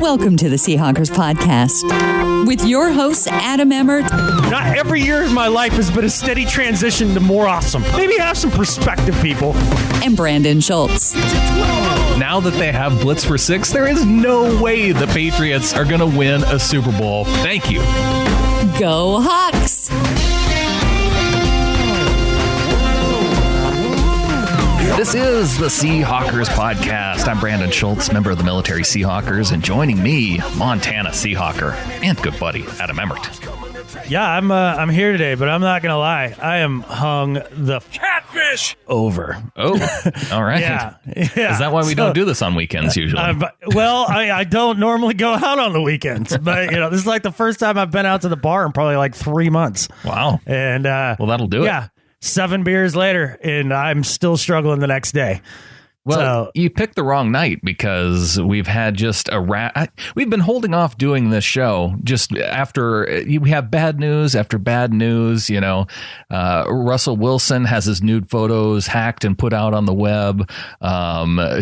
Welcome to the Seahawkers podcast with your hosts, Adam Emmert. Not every year of my life has been a steady transition to more awesome. Maybe have some perspective, people. And Brandon Schultz. Now that they have Blitz for 6, there is no way the Patriots are going to win a Super Bowl. Thank you. Go Hawks! This is the Seahawkers podcast. I'm Brandon Schultz, member of the Military Seahawkers, and joining me, Montana Seahawker and good buddy Adam Emmert. Yeah, I'm here today, but I'm not gonna lie. I am hung the catfish over. Oh, all right. Yeah. Is that why we don't do this on weekends usually? I don't normally go out on the weekends, but this is like the first time I've been out to the bar in probably like 3 months. Wow. And well, that'll do it. Yeah. 7 beers later, and I'm still struggling the next day. Well, you picked the wrong night because we've had just we've been holding off doing this show just after we have bad news after bad news. Russell Wilson has his nude photos hacked and put out on the web.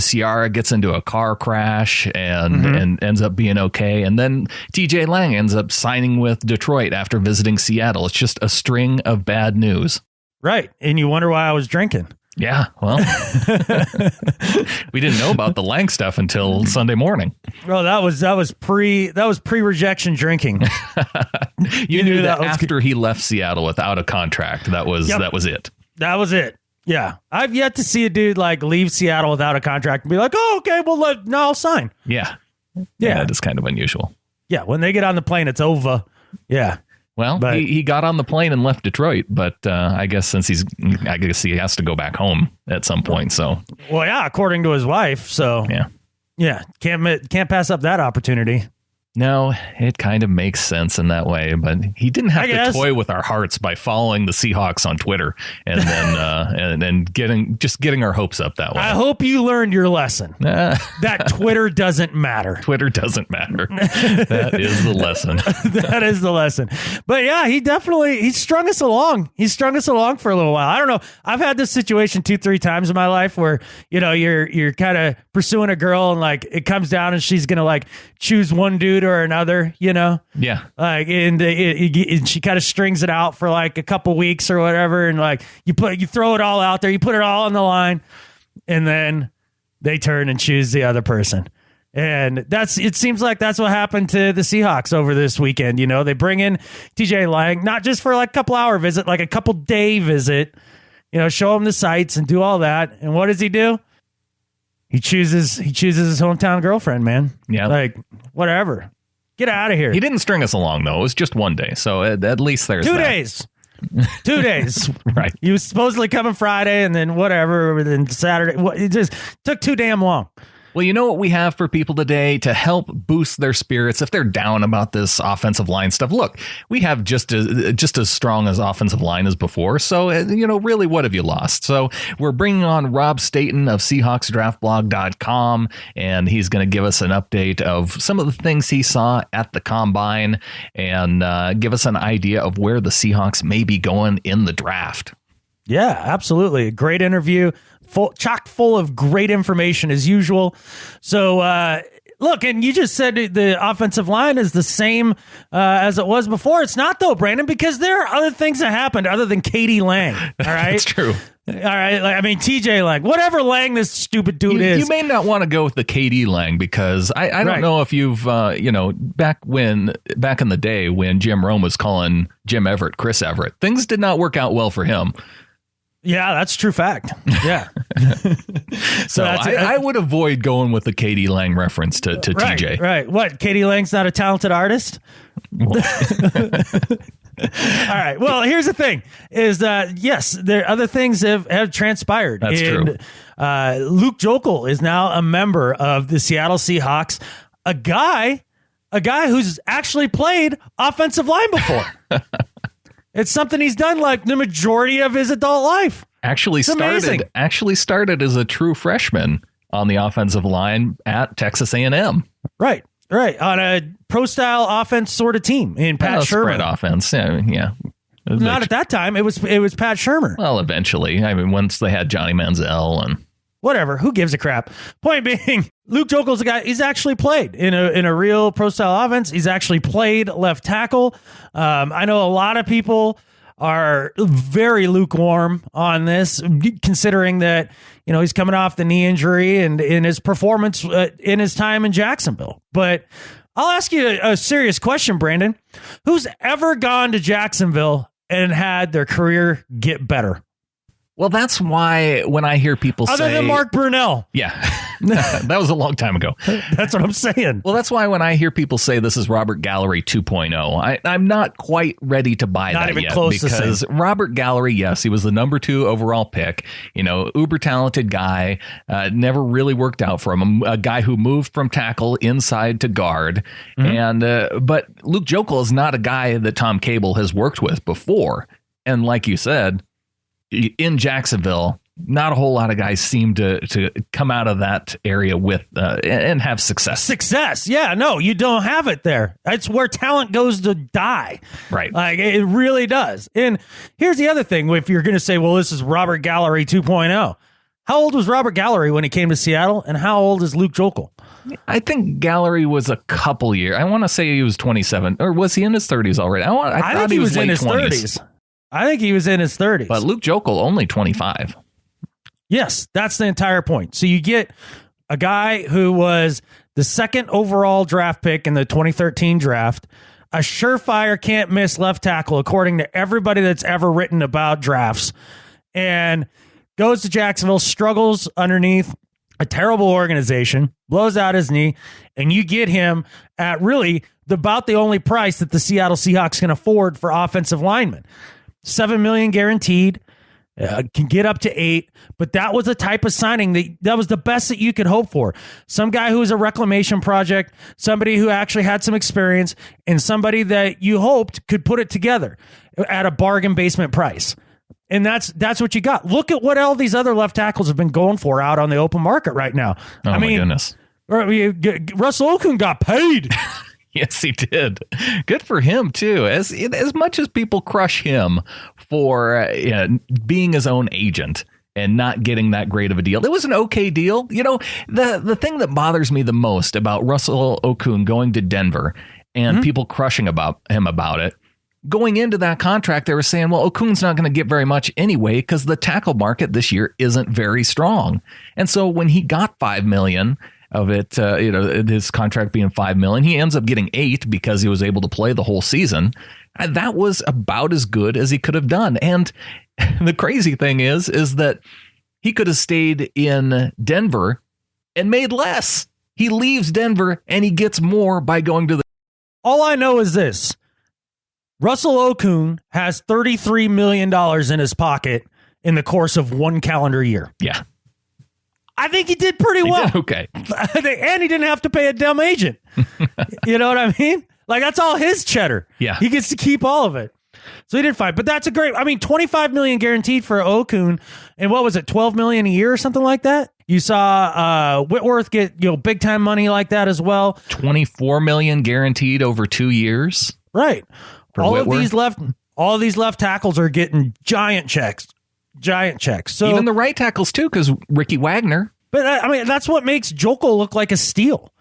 Ciara gets into a car crash and ends up being okay. And then TJ Lang ends up signing with Detroit after visiting Seattle. It's just a string of bad news. Right. And you wonder why I was drinking. Yeah, well, we didn't know about the Lang stuff until Sunday morning. Well, that was pre-rejection drinking. you knew that after he left Seattle without a contract. That was it. That was it. Yeah, I've yet to see a dude like leave Seattle without a contract and be like, "Oh, okay, well, I'll sign." Yeah, it is kind of unusual. Yeah, when they get on the plane, it's over. Yeah. Well, he got on the plane and left Detroit, but I guess he has to go back home at some point. So, well, yeah, according to his wife. So, yeah, can't pass up that opportunity. No, it kind of makes sense in that way, but he didn't have to toy with our hearts by following the Seahawks on Twitter and then and getting our hopes up that way. I hope you learned your lesson. That Twitter doesn't matter. Twitter doesn't matter. That is the lesson. That is the lesson. But yeah, he strung us along. He strung us along for a little while. I don't know. I've had this situation 2-3 times in my life where you're kind of pursuing a girl and like it comes down and she's gonna like choose one dude or another, Yeah. Like, and she kind of strings it out for like a couple weeks or whatever. And like you throw it all out there, you put it all on the line, and then they turn and choose the other person. And it seems like that's what happened to the Seahawks over this weekend. They bring in TJ Lang, not just for like a couple hour visit, like a couple day visit, show him the sights and do all that. And what does he do? He chooses his hometown girlfriend, man. Yeah. Like, whatever. Get out of here. He didn't string us along, though. It was just one day. So at least there's 2 days. 2 days. Right. He was supposedly coming Friday and then whatever, and then Saturday. It just took too damn long. Well, you know what we have for people today to help boost their spirits if they're down about this offensive line stuff? Look, we have just as strong as offensive line as before. So, really, what have you lost? So we're bringing on Rob Staton of SeahawksDraftBlog.com, and he's going to give us an update of some of the things he saw at the Combine and give us an idea of where the Seahawks may be going in the draft. Yeah, absolutely. Great interview. Chock full of great information as usual. So, look, and you just said the offensive line is the same as it was before. It's not, though, Brandon, because there are other things that happened other than Katie Lang. All right, that's true. All right, TJ Lang, whatever Lang this stupid dude is. You may not want to go with the KD Lang because I don't know if you've back in the day when Jim Rome was calling Jim Everett Chris Everett, things did not work out well for him. Yeah, that's true fact. Yeah. So I would avoid going with the Katie Lang reference to TJ. Right. What? Katie Lang's not a talented artist? All right. Well, here's the thing is yes, there other things have transpired. That's true. Luke Joeckel is now a member of the Seattle Seahawks, a guy who's actually played offensive line before. It's something he's done like the majority of his adult life. Actually started as a true freshman on the offensive line at Texas A&M. Right. On a pro-style offense sort of team in Pat Shermer. Spread offense, yeah. Not at that time. It was Pat Shermer. Well, eventually. I mean, once they had Johnny Manziel and... Whatever. Who gives a crap? Point being, Luke Jokel's a guy. He's actually played in a real pro style offense. He's actually played left tackle. I know a lot of people are very lukewarm on this, considering that, he's coming off the knee injury and in his performance in his time in Jacksonville. But I'll ask you a serious question, Brandon. Who's ever gone to Jacksonville and had their career get better? Well, that's why when I hear people Other say... than Mark Brunell. Yeah, that was a long time ago. That's what I'm saying. Well, that's why when I hear people say this is Robert Gallery 2.0, I'm not quite ready to buy that even yet. Close because Robert Gallery, yes, he was the number 2 overall pick, uber talented guy, never really worked out for him. A guy who moved from tackle inside to guard. Mm-hmm. But Luke Jokel is not a guy that Tom Cable has worked with before. And like you said, in Jacksonville, not a whole lot of guys seem to come out of that area with and have success. Yeah, no, you don't have it there. That's where talent goes to die. Right. Like, it really does. And here's the other thing. If you're going to say, well, this is Robert Gallery 2.0. How old was Robert Gallery when he came to Seattle? And how old is Luke Jokel? I think Gallery was a couple years. I want to say he was 27. Or was he in his 30s already? I thought he was in his 30s. I think he was in his 30s. But Luke Jokel, only 25. Yes, that's the entire point. So you get a guy who was the 2nd overall draft pick in the 2013 draft, a surefire can't miss left tackle, according to everybody that's ever written about drafts, and goes to Jacksonville, struggles underneath a terrible organization, blows out his knee, and you get him at really about the only price that the Seattle Seahawks can afford for offensive linemen. $7 million guaranteed, can get up to 8, but that was the type of signing that was the best that you could hope for. Some guy who was a reclamation project, somebody who actually had some experience, and somebody that you hoped could put it together at a bargain basement price. And that's what you got. Look at what all these other left tackles have been going for out on the open market right now. Oh, my goodness. Russell Okung got paid. Yes, he did. Good for him, too. As much as people crush him for being his own agent and not getting that great of a deal, it was an okay deal. The thing that bothers me the most about Russell Okung going to Denver and people crushing him about it, going into that contract, they were saying, well, Okung's not going to get very much anyway because the tackle market this year isn't very strong. And so when he got $5 million of it, his contract being $5 million, he ends up getting $8 million because he was able to play the whole season. And that was about as good as he could have done. And the crazy thing is that he could have stayed in Denver and made less. He leaves Denver and he gets more by going to the... All I know is this. Russell Okung has $33 million in his pocket in the course of one calendar year. Yeah. I think he did pretty well. Okay. And he didn't have to pay a dumb agent. You know what I mean? Like, that's all his cheddar. Yeah. He gets to keep all of it. So he did fine. But that's $25 million guaranteed for Okung. And what was it, $12 million a year or something like that? You saw Whitworth get big time money like that as well. $24 million guaranteed over 2 years. Right. All of these left tackles are getting giant checks. So even the right tackles too, because Ricky Wagner. But that's what makes Jokel look like a steal.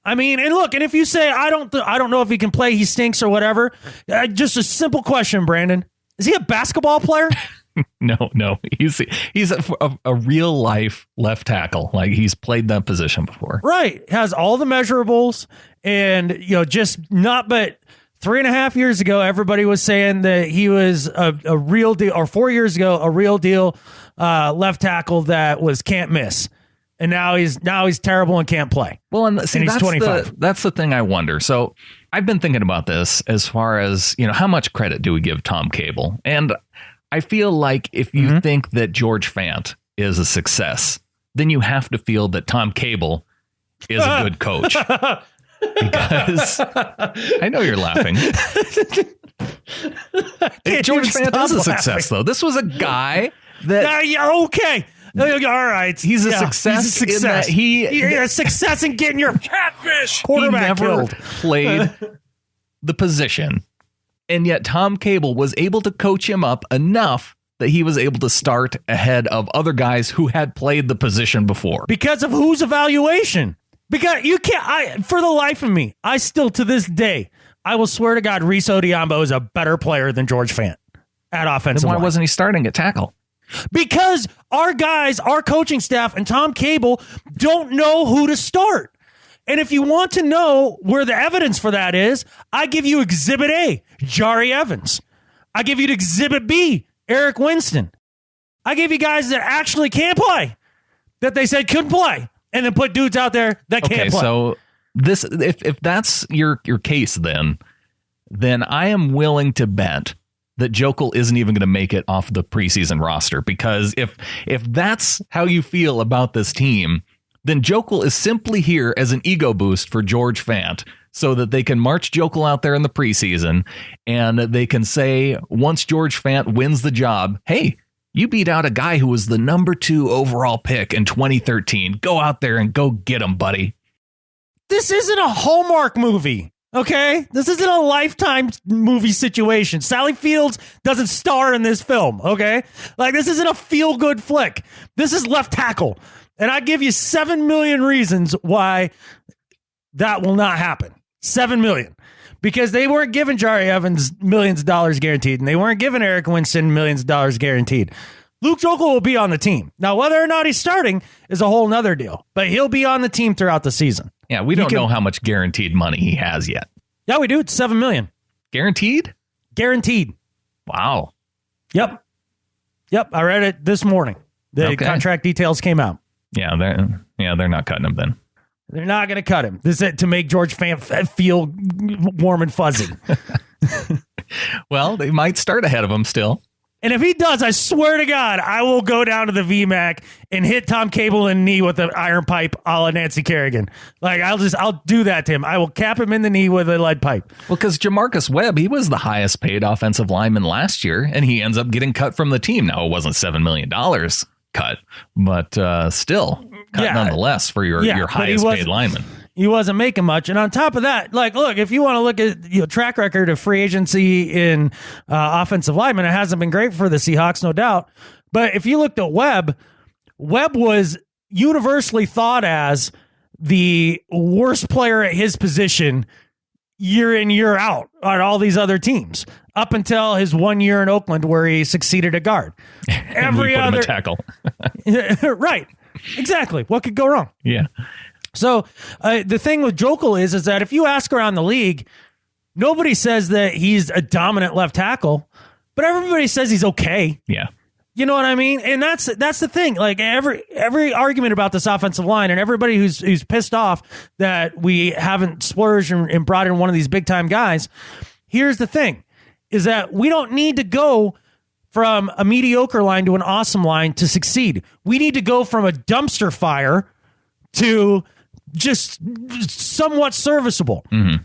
And look, and if you say I don't know if he can play, he stinks or whatever. Just a simple question, Brandon: is he a basketball player? No, he's a real life left tackle. Like, he's played that position before. Right, has all the measurables, and just not but. 3.5 years ago, everybody was saying that he was a real deal, or 4 years ago, a real deal left tackle that can't miss. And now he's terrible and can't play. Well, and see, he's 25. That's the thing I wonder. So I've been thinking about this as far as, how much credit do we give Tom Cable? And I feel like if you think that George Fant is a success, then you have to feel that Tom Cable is a good coach. Because I know you're laughing. George Fant is a success, though. This was a guy that... okay. All right. He's a success. He's a success. You're a success in getting your catfish quarterback killed. Played the position. And yet Tom Cable was able to coach him up enough that he was able to start ahead of other guys who had played the position before? Because of whose evaluation? Because you can't, for the life of me, I still to this day, I will swear to God, Reese Odiombo is a better player than George Fant at offensive Then why line. wasn't he starting at tackle? Because our guys, our coaching staff, and Tom Cable don't know who to start. And if you want to know where the evidence for that is, I give you Exhibit A, Jari Evans. I give you Exhibit B, Eric Winston. I give you guys that actually can't play, that they said couldn't play, and then put dudes out there that can't play. So this, if that's your case, then I am willing to bet that Jokel isn't even going to make it off the preseason roster, because if that's how you feel about this team, then Jokel is simply here as an ego boost for George Fant so that they can march Jokel out there in the preseason and they can say, once George Fant wins the job, hey, you beat out a guy who was the number 2 overall pick in 2013. Go out there and go get him, buddy. This isn't a Hallmark movie. Okay, this isn't a Lifetime movie situation. Sally Fields doesn't star in this film. Okay, like this isn't a feel-good flick. This is Left Tackle, and I give you 7 million reasons why that will not happen. 7 million, because they weren't giving Jari Evans millions of dollars guaranteed, and they weren't giving Eric Winston millions of dollars guaranteed. Luke Jokel will be on the team. Now, whether or not he's starting is a whole nother deal, but he'll be on the team throughout the season. Yeah, we don't know how much guaranteed money he has yet. Yeah, we do. It's 7 million. Guaranteed? Guaranteed. Wow. Yep. I read it this morning. The contract details came out. Yeah, they're not cutting him then. They're not going to cut him. This is to make George Fant feel warm and fuzzy. Well, they might start ahead of him still. And if he does, I swear to God, I will go down to the VMAC and hit Tom Cable in the knee with an iron pipe a la Nancy Kerrigan. Like, I'll do that to him. I will cap him in the knee with a lead pipe. Well, because Jamarcus Webb, he was the highest paid offensive lineman last year, and he ends up getting cut from the team. Now, it wasn't $7 million cut, but still cut nonetheless for your highest paid lineman. He wasn't making much. And on top of that, like, look, if you want to look at your track record of free agency in offensive linemen, it hasn't been great for the Seahawks, no doubt. But if you looked at Webb was universally thought as the worst player at his position year in, year out on all these other teams, up until his 1 year in Oakland where he succeeded at guard. Every other tackle. Right. Exactly. What could go wrong? Yeah. So the thing with Jokel is that if you ask around the league, nobody says that he's a dominant left tackle, but everybody says he's okay. Yeah. You know what I mean? And that's the thing. Like every argument about this offensive line, and everybody who's pissed off that we haven't splurged and brought in one of these big time guys. Here's the thing: is that we don't need to go from a mediocre line to an awesome line to succeed. We need to go from a dumpster fire to just somewhat serviceable. Mm-hmm.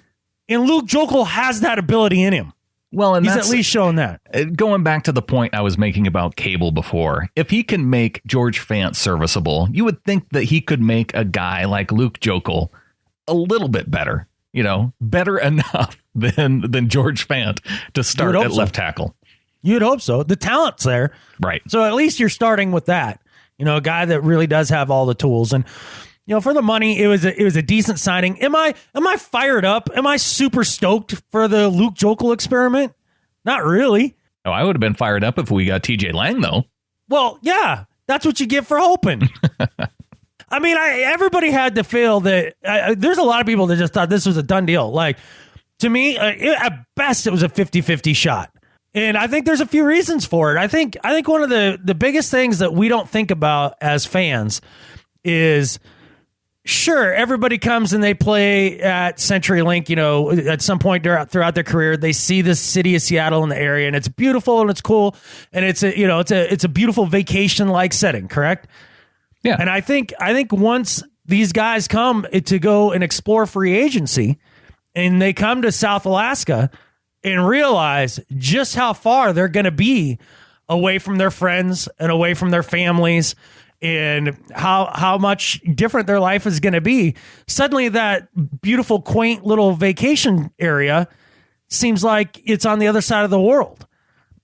And Luke Jokel has that ability in him. Well, and he's at least shown that. Going back to the point I was making about Cable before, if he can make George Fant serviceable, you would think that he could make a guy like Luke Jokel a little bit better, better enough than George Fant to start at left tackle. You'd hope so. The talent's there. Right. So at least you're starting with that, a guy that really does have all the tools. And, for the money, it was a decent signing. Am I fired up? Am I super stoked for the Luke Jokel experiment? Not really. Oh, I would have been fired up if we got TJ Lang, though. Well, yeah, that's what you get for hoping. I mean, everybody had to feel that. There's a lot of people that just thought this was a done deal. Like, to me, at best, it was a 50-50 shot. And I think there's a few reasons for it. I think one of the biggest things that we don't think about as fans is, sure, everybody comes and they play at CenturyLink, at some point throughout their career. They see the city of Seattle in the area, and it's beautiful and it's cool, and it's a beautiful vacation-like setting, correct? Yeah. And I think once these guys come to go and explore free agency, and they come to South Alaska and realize just how far they're going to be away from their friends and away from their families, and how much different their life is going to be, suddenly that beautiful, quaint little vacation area seems like it's on the other side of the world.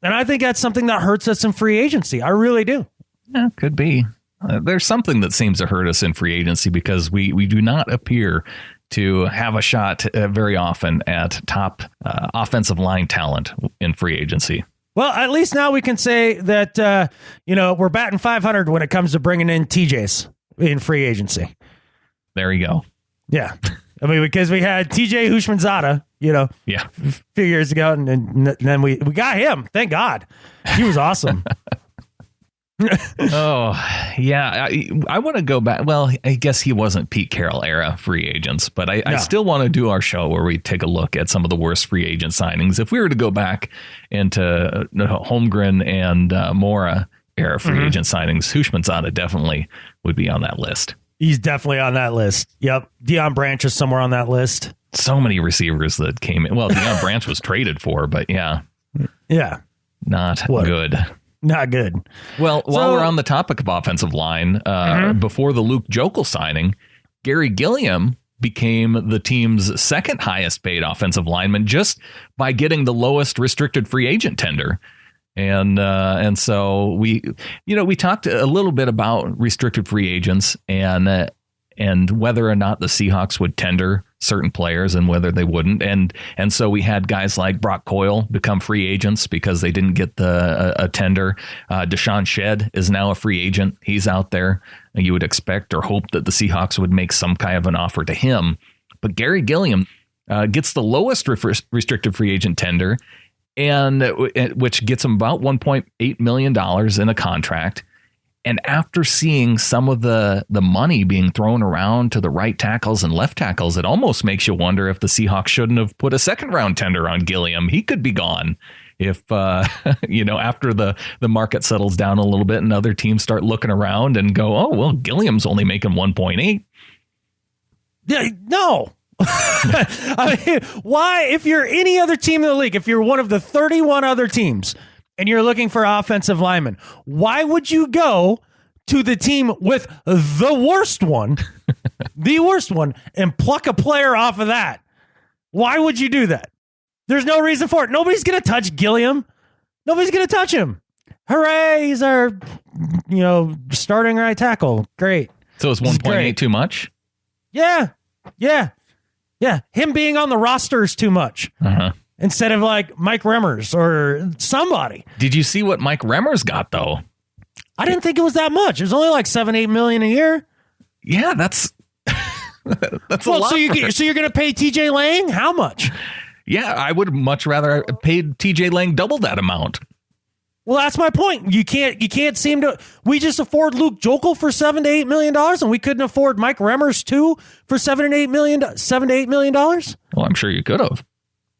And I think that's something that hurts us in free agency. I really do. Yeah, could be. There's something that seems to hurt us in free agency because we do not appear to have a shot very often at top offensive line talent in free agency. Well, at least now we can say that, we're batting 500 when it comes to bringing in TJs in free agency. There you go. Yeah. I mean, because we had TJ Hushmanzada, a few years ago, and then we got him. Thank God. He was awesome. Oh, yeah. I want to go back. Well, I guess he wasn't Pete Carroll era free agents, but I still want to do our show where we take a look at some of the worst free agent signings. If we were to go back into Holmgren and Mora era free agent signings, Hushmanzada definitely would be on that list. He's definitely on that list. Yep. Deion Branch is somewhere on that list. So many receivers that came in. Well, Deion Branch was traded for, but yeah. Yeah. Not good. Not good. Well, while we're on the topic of offensive line, before the Luke Jokel signing, Gary Gilliam became the team's second highest paid offensive lineman just by getting the lowest restricted free agent tender. And so we talked a little bit about restricted free agents and whether or not the Seahawks would tender certain players and whether they wouldn't. And so we had guys like Brock Coyle become free agents because they didn't get a tender. Deshaun Shedd is now a free agent. He's out there. And you would expect or hope that the Seahawks would make some kind of an offer to him. But Gary Gilliam gets the lowest restricted free agent tender, and which gets him about $1.8 million in a contract. And after seeing some of the money being thrown around to the right tackles and left tackles, it almost makes you wonder if the Seahawks shouldn't have put a second round tender on Gilliam. He could be gone if, after the market settles down a little bit and other teams start looking around and go, oh, well, Gilliam's only making 1.8. Yeah, no. I mean, why, if you're any other team in the league, if you're one of the 31 other teams and you're looking for offensive linemen, why would you go to the team with the worst one, and pluck a player off of that? Why would you do that? There's no reason for it. Nobody's going to touch Gilliam. Nobody's going to touch him. Hooray, he's our, starting right tackle. Great. So is 1.8 too much? Yeah. Him being on the roster is too much. Instead of like Mike Remmers or somebody. Did you see what Mike Remmers got though? I didn't think it was that much. It was only like $7-8 million a year. Yeah, that's a lot. So you're going to pay TJ Lang how much? Yeah, I would much rather pay TJ Lang double that amount. Well, that's my point. You can't seem to. We just afford Luke Jokel for $7-8 million, and we couldn't afford Mike Remmers too for $7-8 million. Well, I'm sure you could have.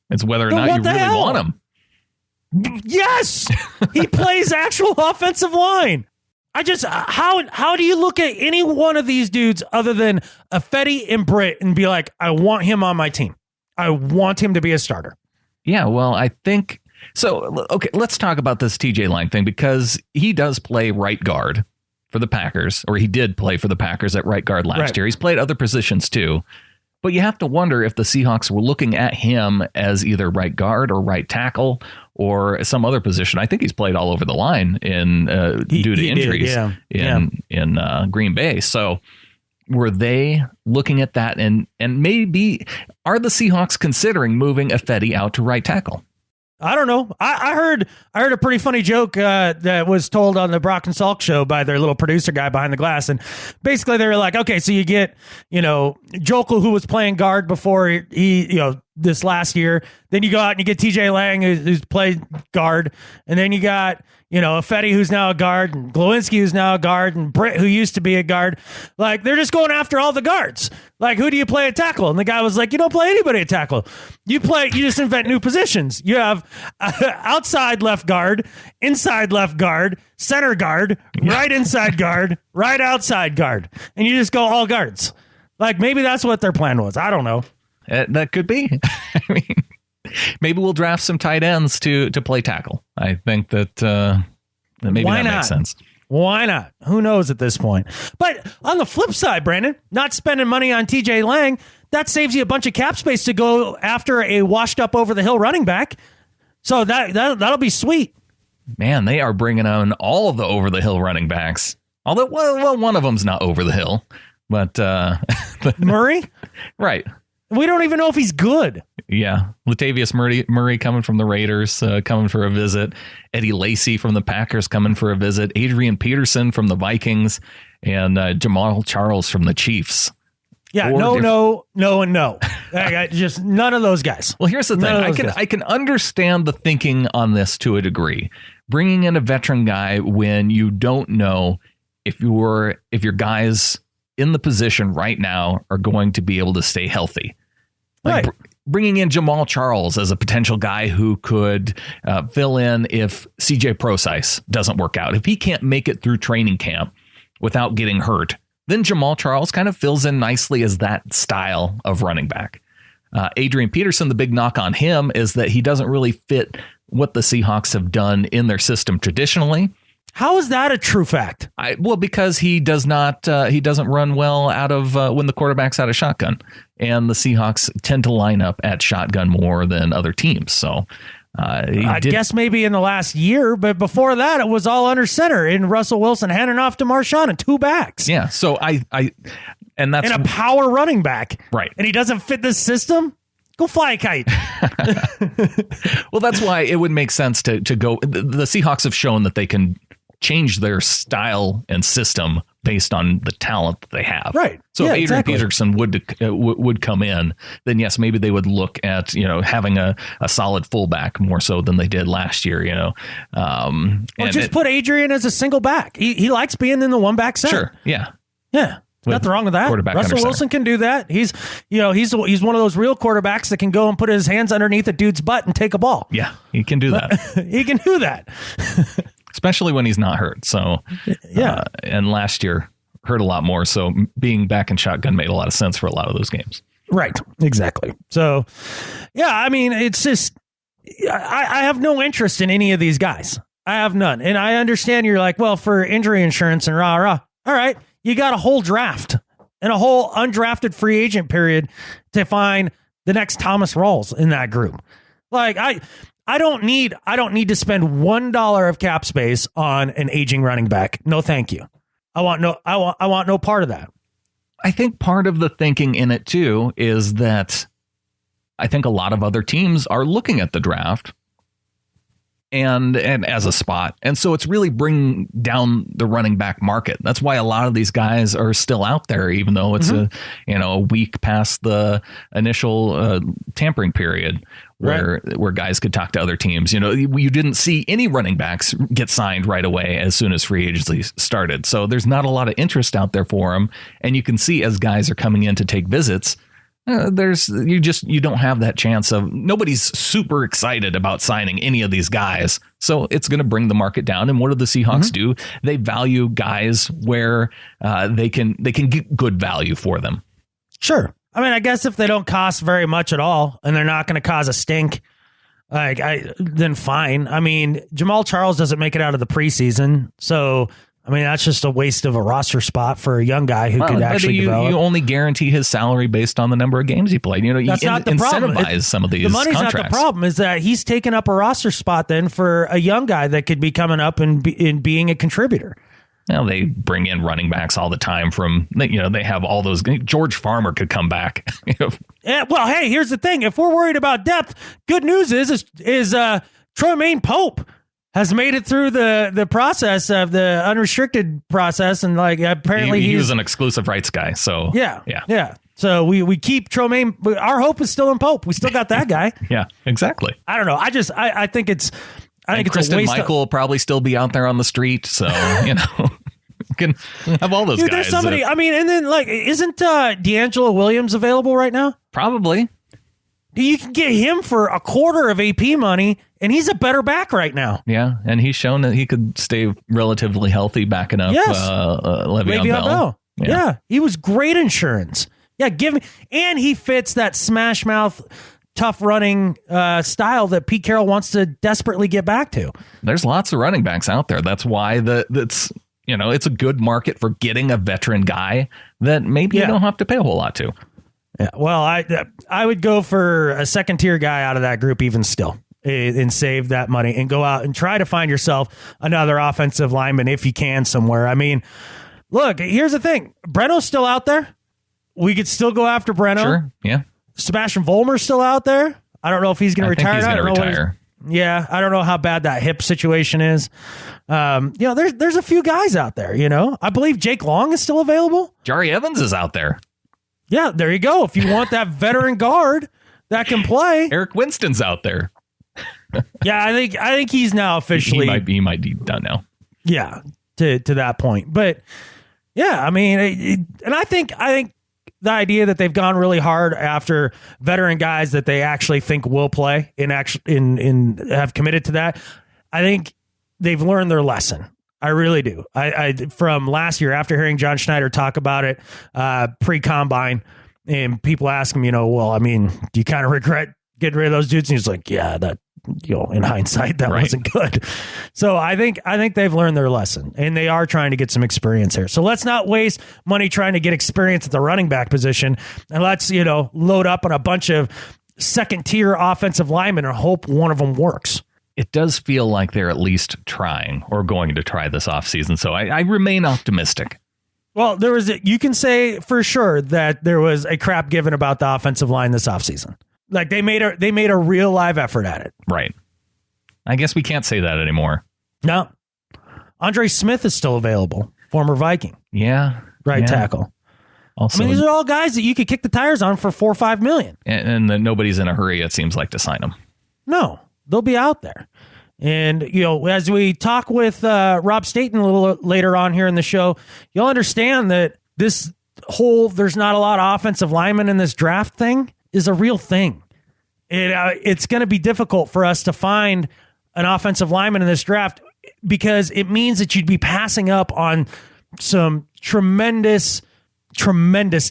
It's whether or not you really want him. Yes, he plays actual offensive line. How do you look at any one of these dudes other than Fetty and Britt and be like, I want him on my team. I want him to be a starter. Yeah, well, I think so. Okay, let's talk about this TJ Lang thing because he does play right guard for the Packers, or he did play for the Packers at right guard last year. He's played other positions too. But you have to wonder if the Seahawks were looking at him as either right guard or right tackle or some other position. I think he's played all over the line due to injuries in Green Bay. So were they looking at that and maybe are the Seahawks considering moving Fetty out to right tackle? I don't know. I heard a pretty funny joke that was told on the Brock and Salk show by their little producer guy behind the glass. And basically they were like, okay, so you get, Jokel, who was playing guard before he this last year. Then you go out and you get TJ Lang, who's played guard. And then you got, Fetty, who's now a guard, and Glowinski, who's now a guard, and Britt, who used to be a guard. Like, they're just going after all the guards. Like, who do you play at tackle? And the guy was like, you don't play anybody at tackle. You just invent new positions. You have outside left guard, inside left guard, center guard, right inside guard, right outside guard. And you just go all guards. Like, maybe that's what their plan was. I don't know. That could be. I mean, maybe we'll draft some tight ends to play tackle. I think that maybe that makes sense. Why not? Who knows at this point? But on the flip side, Brandon, not spending money on TJ Lang, that saves you a bunch of cap space to go after a washed up over the hill running back. So that'll be sweet. Man, they are bringing on all the over-the-hill running backs. Although, well, one of them's not over the hill, but Murray? Right. We don't even know if he's good. Yeah. Latavius Murray coming from the Raiders, coming for a visit. Eddie Lacy from the Packers coming for a visit. Adrian Peterson from the Vikings, and Jamaal Charles from the Chiefs. Yeah, no, and no. Just none of those guys. Well, here's the thing. I can understand the thinking on this to a degree. Bringing in a veteran guy when you don't know if your guys in the position right now are going to be able to stay healthy. Like right. Bringing in Jamaal Charles as a potential guy who could fill in if CJ Prosise doesn't work out. If he can't make it through training camp without getting hurt, then Jamaal Charles kind of fills in nicely as that style of running back. Adrian Peterson, the big knock on him is that he doesn't really fit what the Seahawks have done in their system traditionally. How is that a true fact? Because he doesn't run well out of when the quarterback's out of shotgun, and the Seahawks tend to line up at shotgun more than other teams. So I guess maybe in the last year, but before that, it was all under center and Russell Wilson handing off to Marshawn and two backs. Yeah. So and that's a power running back. Right. And he doesn't fit this system. Go fly a kite. Well, that's why it would make sense to go. The Seahawks have shown that they can change their style and system based on the talent that they have. Right. So if Adrian Peterson would come in, then yes, maybe they would look at, having a solid fullback more so than they did last year, Or just put Adrian as a single back. He likes being in the one back center. Sure. Yeah. Yeah. Nothing wrong with that. Russell Wilson can do that. He's one of those real quarterbacks that can go and put his hands underneath a dude's butt and take a ball. Yeah, he can do that. He can do that. Especially when he's not hurt. So, yeah. And last year hurt a lot more. So being back in shotgun made a lot of sense for a lot of those games. Right. Exactly. So, yeah, I mean, it's just, I have no interest in any of these guys. I have none. And I understand you're like, well, for injury insurance and rah. All right. You got a whole draft and a whole undrafted free agent period to find the next Thomas Rawls in that group. Like I don't need to spend $1 of cap space on an aging running back. No, thank you. I want no part of that. I think part of the thinking in it too is that I think a lot of other teams are looking at the draft and as a spot. And so it's really bringing down the running back market. That's why a lot of these guys are still out there, even though it's a week past the initial tampering period where guys could talk to other teams. You didn't see any running backs get signed right away as soon as free agency started. So there's not a lot of interest out there for them. And you can see as guys are coming in to take visits, you don't have that chance of nobody's super excited about signing any of these guys. So it's going to bring the market down. And what do the Seahawks do? They value guys where they can get good value for them. Sure. I mean, I guess if they don't cost very much at all and they're not going to cause a stink, then fine. I mean, Jamaal Charles doesn't make it out of the preseason. So, I mean, that's just a waste of a roster spot for a young guy who could actually develop. You only guarantee his salary based on the number of games he played. That's not the problem. Incentivize some of these The money's contracts. not the problem. Is that he's taken up a roster spot then for a young guy that could be coming up and being a contributor. Now they bring in running backs all the time from, they have all those. George Farmer could come back. Yeah, well, hey, here's the thing. If we're worried about depth, good news is Tremaine Pope has made it through the process of the unrestricted process. And apparently he was an exclusive rights guy. So yeah. So we keep Tremaine. Our hope is still in Pope. We still got that guy. Yeah, exactly. I don't know. I think it's, it's Kristen a waste. Michael will probably still be out there on the street. So, can have all those guys. There's somebody, and then isn't D'Angelo Williams available right now? Probably. You can get him for a quarter of AP money, and he's a better back right now. Yeah, and he's shown that he could stay relatively healthy backing up Le'Veon Bell. Yeah, he was great insurance. Yeah, and he fits that smash mouth, tough running style that Pete Carroll wants to desperately get back to. There's lots of running backs out there. That's why it's a good market for getting a veteran guy that maybe you don't have to pay a whole lot to. Yeah, well, I would go for a second tier guy out of that group even still. and save that money and go out and try to find yourself another offensive lineman if you can somewhere. I mean, look, here's the thing. Breno's still out there. We could still go after Breno. Sure, yeah. Sebastian Vollmer's still out there. I don't know if he's going to retire. He's going to retire. I don't know how bad that hip situation is. There's a few guys out there, I believe Jake Long is still available. Jari Evans is out there. Yeah, there you go. If you want that veteran guard that can play. Eric Winston's out there. Yeah, I think he's now officially. He might be done now. Yeah, to that point. But yeah, I mean, and I think the idea that they've gone really hard after veteran guys that they actually think will play and have committed to that. I think they've learned their lesson. I really do. I from last year, after hearing John Schneider talk about it pre-combine, and people ask him, well, I mean, do you kind of regret getting rid of those dudes? And he's like, yeah, that, in hindsight, that wasn't good. So I think they've learned their lesson, and they are trying to get some experience here. So let's not waste money trying to get experience at the running back position, and let's, load up on a bunch of second-tier offensive linemen and hope one of them works. It does feel like they're at least trying or going to try this offseason, so I remain optimistic. Well, you can say for sure that there was a crap given about the offensive line this offseason. Like they made a real live effort at it. Right. I guess we can't say that anymore. No. Andre Smith is still available, former Viking. Yeah. Tackle. Also, these are all guys that you could kick the tires on for $4 or $5 million. And that nobody's in a hurry, it seems like, to sign them. No, they'll be out there. And, as we talk with Rob Staton a little later on here in the show, you'll understand that there's not a lot of offensive linemen in this draft thing is a real thing. It's going to be difficult for us to find an offensive lineman in this draft because it means that you'd be passing up on some tremendous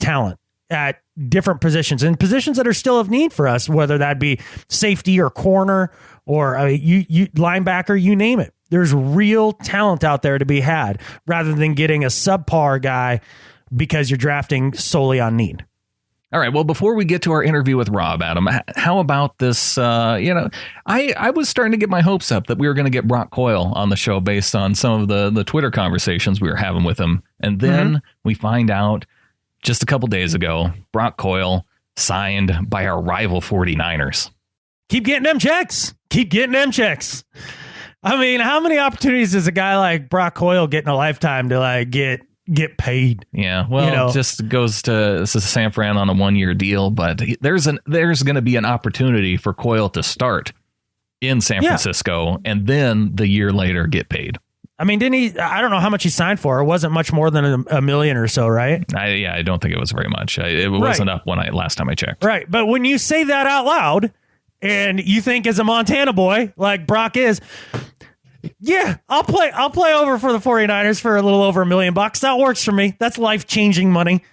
talent at different positions and positions that are still of need for us, whether that be safety or corner or you linebacker, you name it. There's real talent out there to be had rather than getting a subpar guy because you're drafting solely on need. All right. Well, before we get to our interview with Rob, Adam, how about this? I was starting to get my hopes up that we were going to get Brock Coyle on the show based on some of the Twitter conversations we were having with him. And then we find out just a couple days ago, Brock Coyle signed by our rival 49ers. Keep getting them checks. I mean, how many opportunities does a guy like Brock Coyle get in a lifetime to get paid? Yeah, well, it just goes to San Fran on a 1-year deal, but there's going to be an opportunity for Coyle to start in San Francisco and then the year later get paid. I mean, didn't he? I don't know how much he signed for. It wasn't much more than $1 million or so, right? I don't think it was very much. It wasn't up last time I checked. Right, but when you say that out loud, and you think as a Montana boy like Brock is, yeah, I'll play over for the 49ers for a little over $1 million. That works for me. That's life-changing money.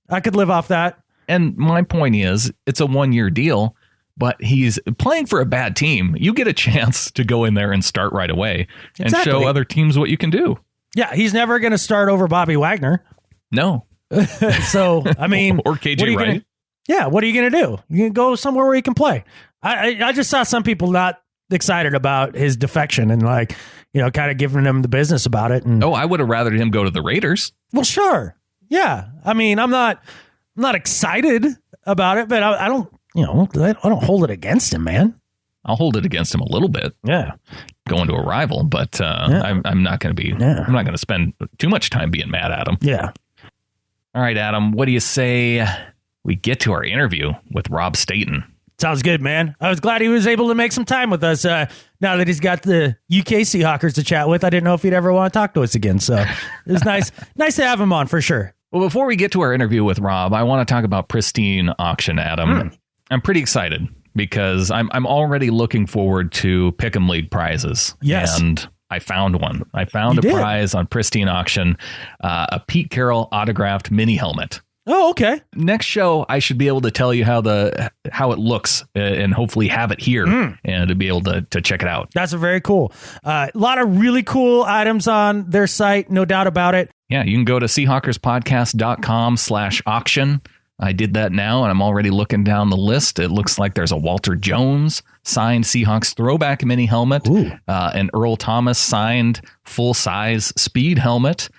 I could live off that. And my point is, it's a 1-year deal, but he's playing for a bad team. You get a chance to go in there and start right away and show other teams what you can do. Yeah, he's never going to start over Bobby Wagner. No. So, I mean... or KJ Wright. Yeah, what are you going to do? You can go somewhere where he can play. I just saw some people not excited about his defection and kind of giving him the business about it. And, I would have rather him go to the Raiders. Well, sure. Yeah. I mean, I'm not excited about it, but I don't hold it against him, man. I'll hold it against him a little bit. Yeah. Going to a rival, but I'm not going to be, I'm not going to spend too much time being mad at him. Yeah. All right, Adam, what do you say we get to our interview with Rob Staton? Sounds good, man. I was glad he was able to make some time with us now that he's got the UK Seahawkers to chat with. I didn't know if he'd ever want to talk to us again. So it was nice to have him on for sure. Well, before we get to our interview with Rob, I want to talk about Pristine Auction, Adam. I'm pretty excited because I'm already looking forward to Pick'em League prizes. Yes. And I found one. I found a prize on Pristine Auction, a Pete Carroll autographed mini helmet. Oh, okay. Next show, I should be able to tell you how it looks and hopefully have it here and to be able to check it out. That's very cool. A lot of really cool items on their site, no doubt about it. Yeah, you can go to seahawkerspodcast.com/auction. I did that now, and I'm already looking down the list. It looks like there's a Walter Jones signed Seahawks throwback mini helmet, an Earl Thomas signed full-size speed helmet.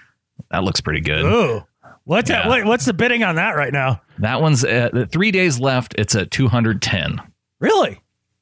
That looks pretty good. Ooh. What's the bidding on that right now? That one's 3 days left. It's at $210. Really?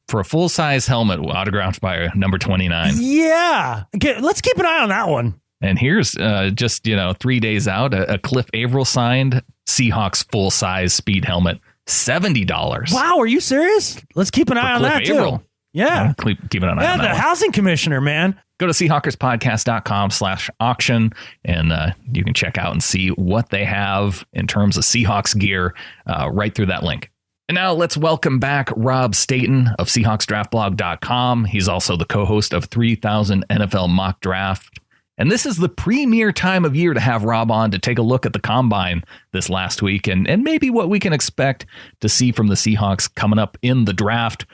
For a full-size helmet autographed by number 29. Yeah. Okay, let's keep an eye on that one. And here's just 3 days out, a Cliff Averill signed Seahawks full-size speed helmet, $70. Wow, are you serious? Let's keep an eye on that Averill. too. Yeah. Keep an eye on that. Yeah, the housing commissioner, man. Go to Seahawkerspodcast.com/auction, and you can check out and see what they have in terms of Seahawks gear right through that link. And now let's welcome back Rob Staton of SeahawksDraftBlog.com. He's also the co-host of 3000 NFL Mock Draft. And this is the premier time of year to have Rob on to take a look at the Combine this last week and maybe what we can expect to see from the Seahawks coming up in the draft.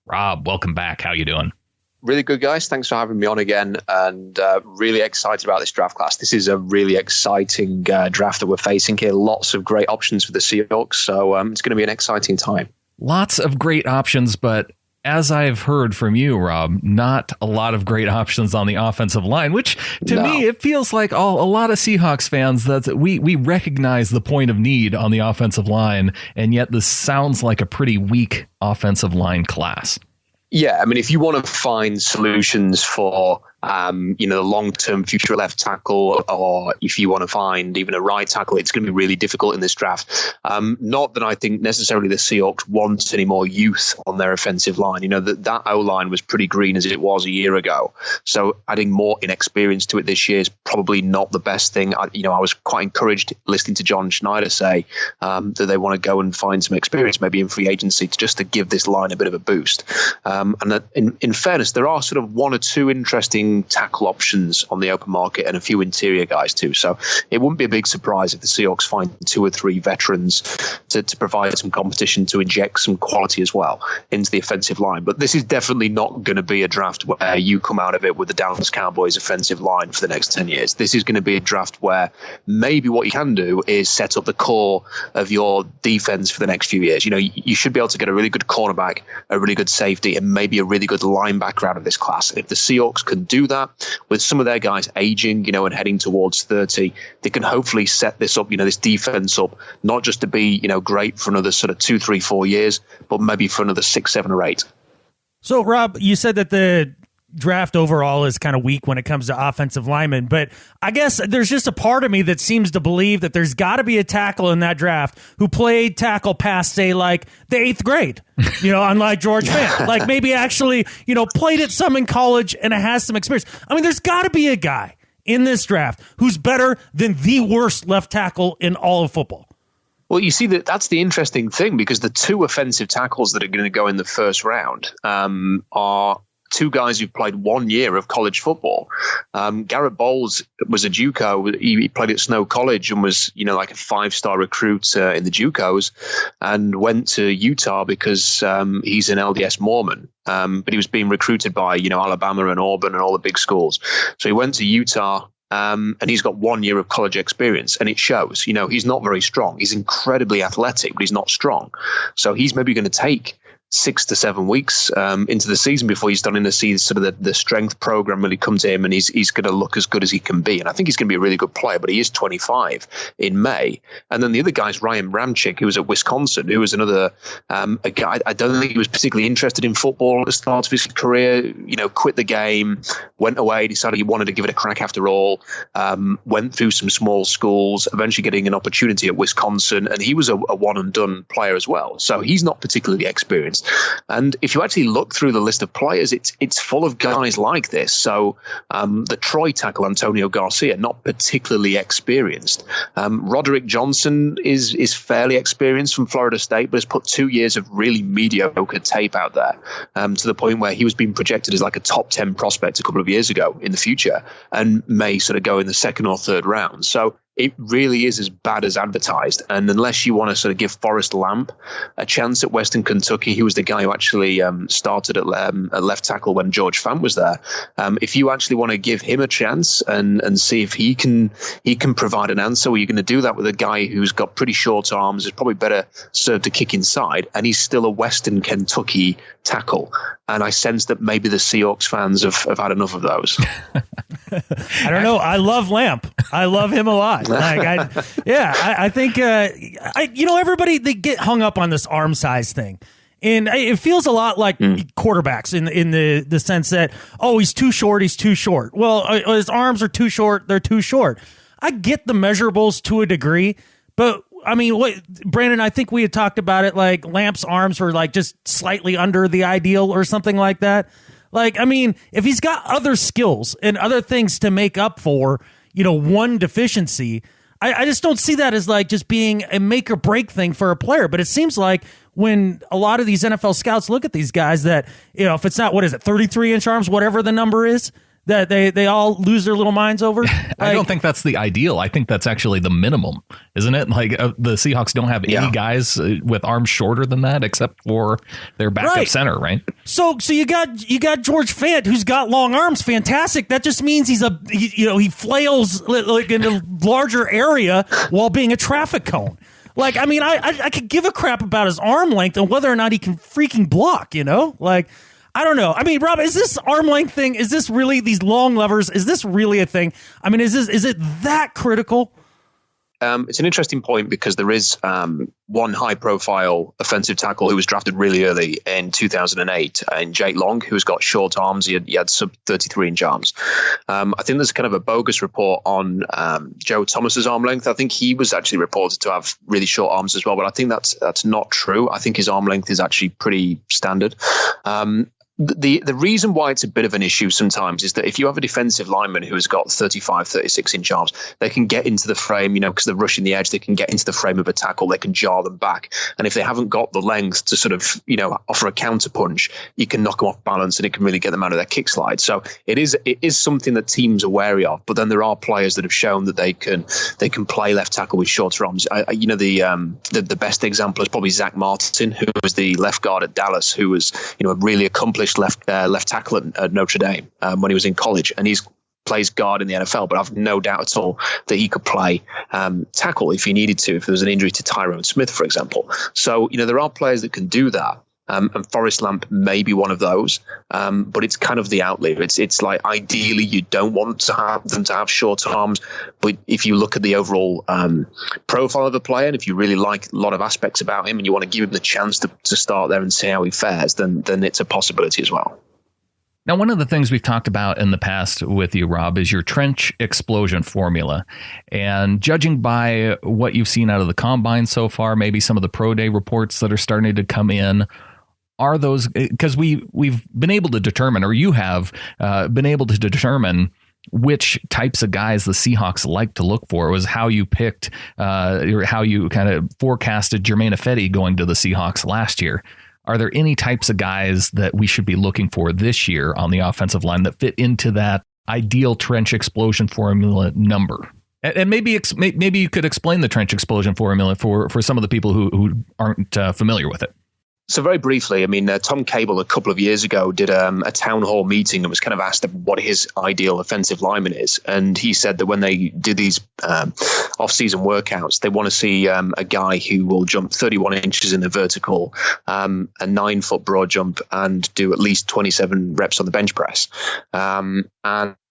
Rob, welcome back. How you doing? Really good, guys. Thanks for having me on again, and really excited about this draft class. This is a really exciting draft that we're facing here. Lots of great options for the Seahawks, so it's going to be an exciting time. Lots of great options, but as I've heard from you, Rob, not a lot of great options on the offensive line, which to me, it feels like a lot of Seahawks fans that we recognize the point of need on the offensive line, and yet this sounds like a pretty weak offensive line class. Yeah, I mean, if you want to find solutions for the long-term future left tackle, or if you want to find even a right tackle, it's going to be really difficult in this draft. Not that I think necessarily the Seahawks want any more youth on their offensive line. That O-line was pretty green as it was a year ago. So adding more inexperience to it this year is probably not the best thing. I was quite encouraged listening to John Schneider say that they want to go and find some experience, maybe in free agency, just to give this line a bit of a boost. And that in fairness, there are sort of one or two interesting tackle options on the open market and a few interior guys too. So it wouldn't be a big surprise if the Seahawks find 2 or 3 veterans to provide some competition, to inject some quality as well into the offensive line. But this is definitely not going to be a draft where you come out of it with the Dallas Cowboys offensive line for the next 10 years. This is going to be a draft where maybe what you can do is set up the core of your defense for the next few years. You should be able to get a really good cornerback, a really good safety, and maybe a really good linebacker out of this class. And if the Seahawks can do that with some of their guys aging, and heading towards 30, they can hopefully set this up, this defense up, not just to be, great for another sort of 2, 3, 4 years, but maybe for another 6, 7, or 8. So, Rob, you said that the draft overall is kind of weak when it comes to offensive linemen, but I guess there's just a part of me that seems to believe that there's got to be a tackle in that draft who played tackle past, say, like the 8th grade, unlike George Fant, like maybe actually, played it some in college and has some experience. I mean, there's got to be a guy in this draft who's better than the worst left tackle in all of football. Well, you see, that's the interesting thing, because the 2 offensive tackles that are going to go in the first round are 2 guys who've played 1 year of college football. Garrett Bowles was a JUCO. He played at Snow College and was, like a 5-star recruit in the JUCOs, and went to Utah because he's an LDS Mormon. But he was being recruited by, Alabama and Auburn and all the big schools. So he went to Utah. And he's got 1 year of college experience, and it shows. He's not very strong. He's incredibly athletic, but he's not strong. So he's maybe going to take 6 to 7 weeks into the season before he's starting to see sort of the strength program really come to him, and he's going to look as good as he can be. And I think he's going to be a really good player, but he is 25 in May. And then the other guy is Ryan Ramczyk, who was at Wisconsin, who was another a guy. I don't think he was particularly interested in football at the start of his career. Quit the game, went away, decided he wanted to give it a crack after all. Went through some small schools, eventually getting an opportunity at Wisconsin, and he was a one and done player as well. So he's not particularly experienced. And if you actually look through the list of players, it's full of guys like this. So the Troy tackle, Antonio Garcia, not particularly experienced. Roderick Johnson is fairly experienced from Florida State, but has put 2 years of really mediocre tape out there, to the point where he was being projected as like a top 10 prospect a couple of years ago in the future, and may sort of go in the 2nd or 3rd round. So it really is as bad as advertised. And unless you want to sort of give Forrest Lamp a chance at Western Kentucky, he was the guy who actually started at left tackle when George Fant was there. If you actually want to give him a chance and see if he can provide an answer, well, you're going to do that with a guy who's got pretty short arms, is probably better served to kick inside, and he's still a Western Kentucky tackle. And I sense that maybe the Seahawks fans have had enough of those. I don't know. I love Lamp. I love him a lot. I think, everybody, they get hung up on this arm size thing. And it feels a lot like quarterbacks in the sense that, he's too short, he's too short. Well, his arms are too short, they're too short. I get the measurables to a degree, but I mean, Brandon, I think we had talked about it, like Lamp's arms were like just slightly under the ideal or something like that. Like, I mean, if he's got other skills and other things to make up for, one deficiency, I just don't see that as like just being a make or break thing for a player. But it seems like when a lot of these NFL scouts look at these guys that, if it's not, 33-inch arms, whatever the number is, that they all lose their little minds over. I don't think that's the ideal. I think that's actually the minimum, isn't it? Like the Seahawks don't have any guys with arms shorter than that, except for their backup center, right? So you got George Fant, who's got long arms, fantastic. That just means he flails like in a larger area while being a traffic cone. Like, I mean, I could give a crap about his arm length and whether or not he can freaking block. Like. I don't know. I mean, Rob, is this arm length thing? Is this really these long levers? Is this really a thing? I mean, is it that critical? It's an interesting point because there is one high-profile offensive tackle who was drafted really early in 2008, in Jake Long, who's got short arms. He had sub 33-inch arms. I think there's kind of a bogus report on Joe Thomas's arm length. I think he was actually reported to have really short arms as well, but I think that's not true. I think his arm length is actually pretty standard. The reason why it's a bit of an issue sometimes is that if you have a defensive lineman who has got 35, 36-inch arms, they can get into the frame, because they're rushing the edge, they can get into the frame of a tackle, they can jar them back. And if they haven't got the length to sort of, offer a counter punch, you can knock them off balance and it can really get them out of their kick slide. So it is something that teams are wary of. But then there are players that have shown that they can play left tackle with shorter arms. The best example is probably Zach Martin, who was the left guard at Dallas, who was, a really accomplished left tackle at Notre Dame when he was in college, and he's plays guard in the NFL, but I've no doubt at all that he could play tackle if he needed to, if there was an injury to Tyrone Smith, for example. So, there are players that can do that. And Forrest Lamp may be one of those, but it's kind of the outlier. It's like ideally you don't want to have them to have short arms, but if you look at the overall profile of a player, and if you really like a lot of aspects about him, and you want to give him the chance to start there and see how he fares, then it's a possibility as well. Now, one of the things we've talked about in the past with you, Rob, is your trench explosion formula. And judging by what you've seen out of the combine so far, maybe some of the pro day reports that are starting to come in, are those, because we've been able to determine, or you have been able to determine which types of guys the Seahawks like to look for. It was how you picked, or how you kind of forecasted Germain Ifedi going to the Seahawks last year. Are there any types of guys that we should be looking for this year on the offensive line that fit into that ideal trench explosion formula number? And maybe you could explain the trench explosion formula for some of the people who aren't familiar with it. So very briefly, I mean, Tom Cable a couple of years ago did a town hall meeting and was kind of asked what his ideal offensive lineman is. And he said that when they do these off-season workouts, they want to see a guy who will jump 31 inches in the vertical, a 9-foot broad jump, and do at least 27 reps on the bench press.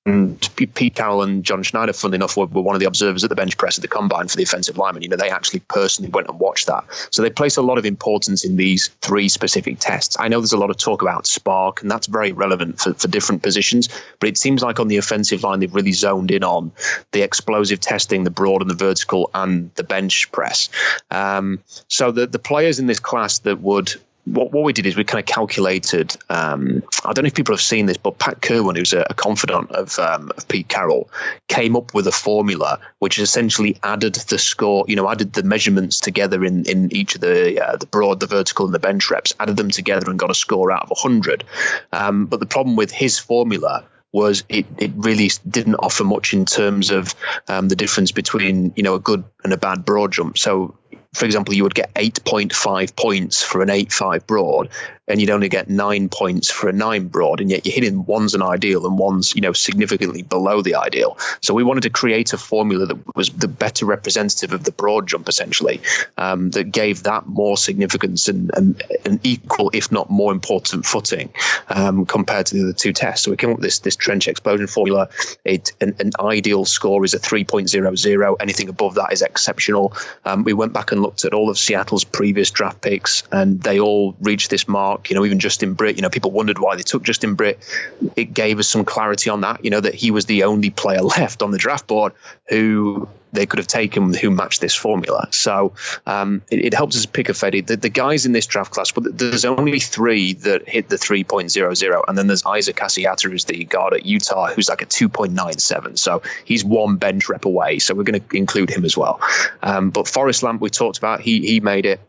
And Pete Carroll and John Schneider, funnily enough, were one of the observers at the bench press at the combine for the offensive linemen. They actually personally went and watched that. So they place a lot of importance in these 3 specific tests. I know there's a lot of talk about spark, and that's very relevant for different positions. But it seems like on the offensive line, they've really zoned in on the explosive testing, the broad and the vertical, and the bench press. So the players in this class that would... What we did is we kind of calculated, I don't know if people have seen this, but Pat Kerwin, who's a confidant of Pete Carroll, came up with a formula which essentially added the score, added the measurements together in each of the broad, the vertical, and the bench reps, added them together and got a score out of 100. But the problem with his formula was it really didn't offer much in terms of the difference between, a good and a bad broad jump. So, for example, you would get 8.5 points for an 8.5 broad, and you'd only get 9 points for a 9 broad, and yet you're hitting one's an ideal and one's, significantly below the ideal. So we wanted to create a formula that was the better representative of the broad jump, essentially, that gave that more significance and an equal, if not more important footing compared to the other two tests. So we came up with this trench explosion formula. An ideal score is a 3.00. Anything above that is exceptional. We went back and looked at all of Seattle's previous draft picks, and they all reached this mark. Even Justin Britt, people wondered why they took Justin Britt. It gave us some clarity on that, that he was the only player left on the draft board who they could have taken who matched this formula. So it helps us pick a Fetty. The guys in this draft class, but there's only 3 that hit the 3.00, and then there's Isaac Asiata, who's the guard at Utah, who's like a 2.97. So he's one bench rep away. So we're going to include him as well. But Forrest Lamp, we talked about, he made it.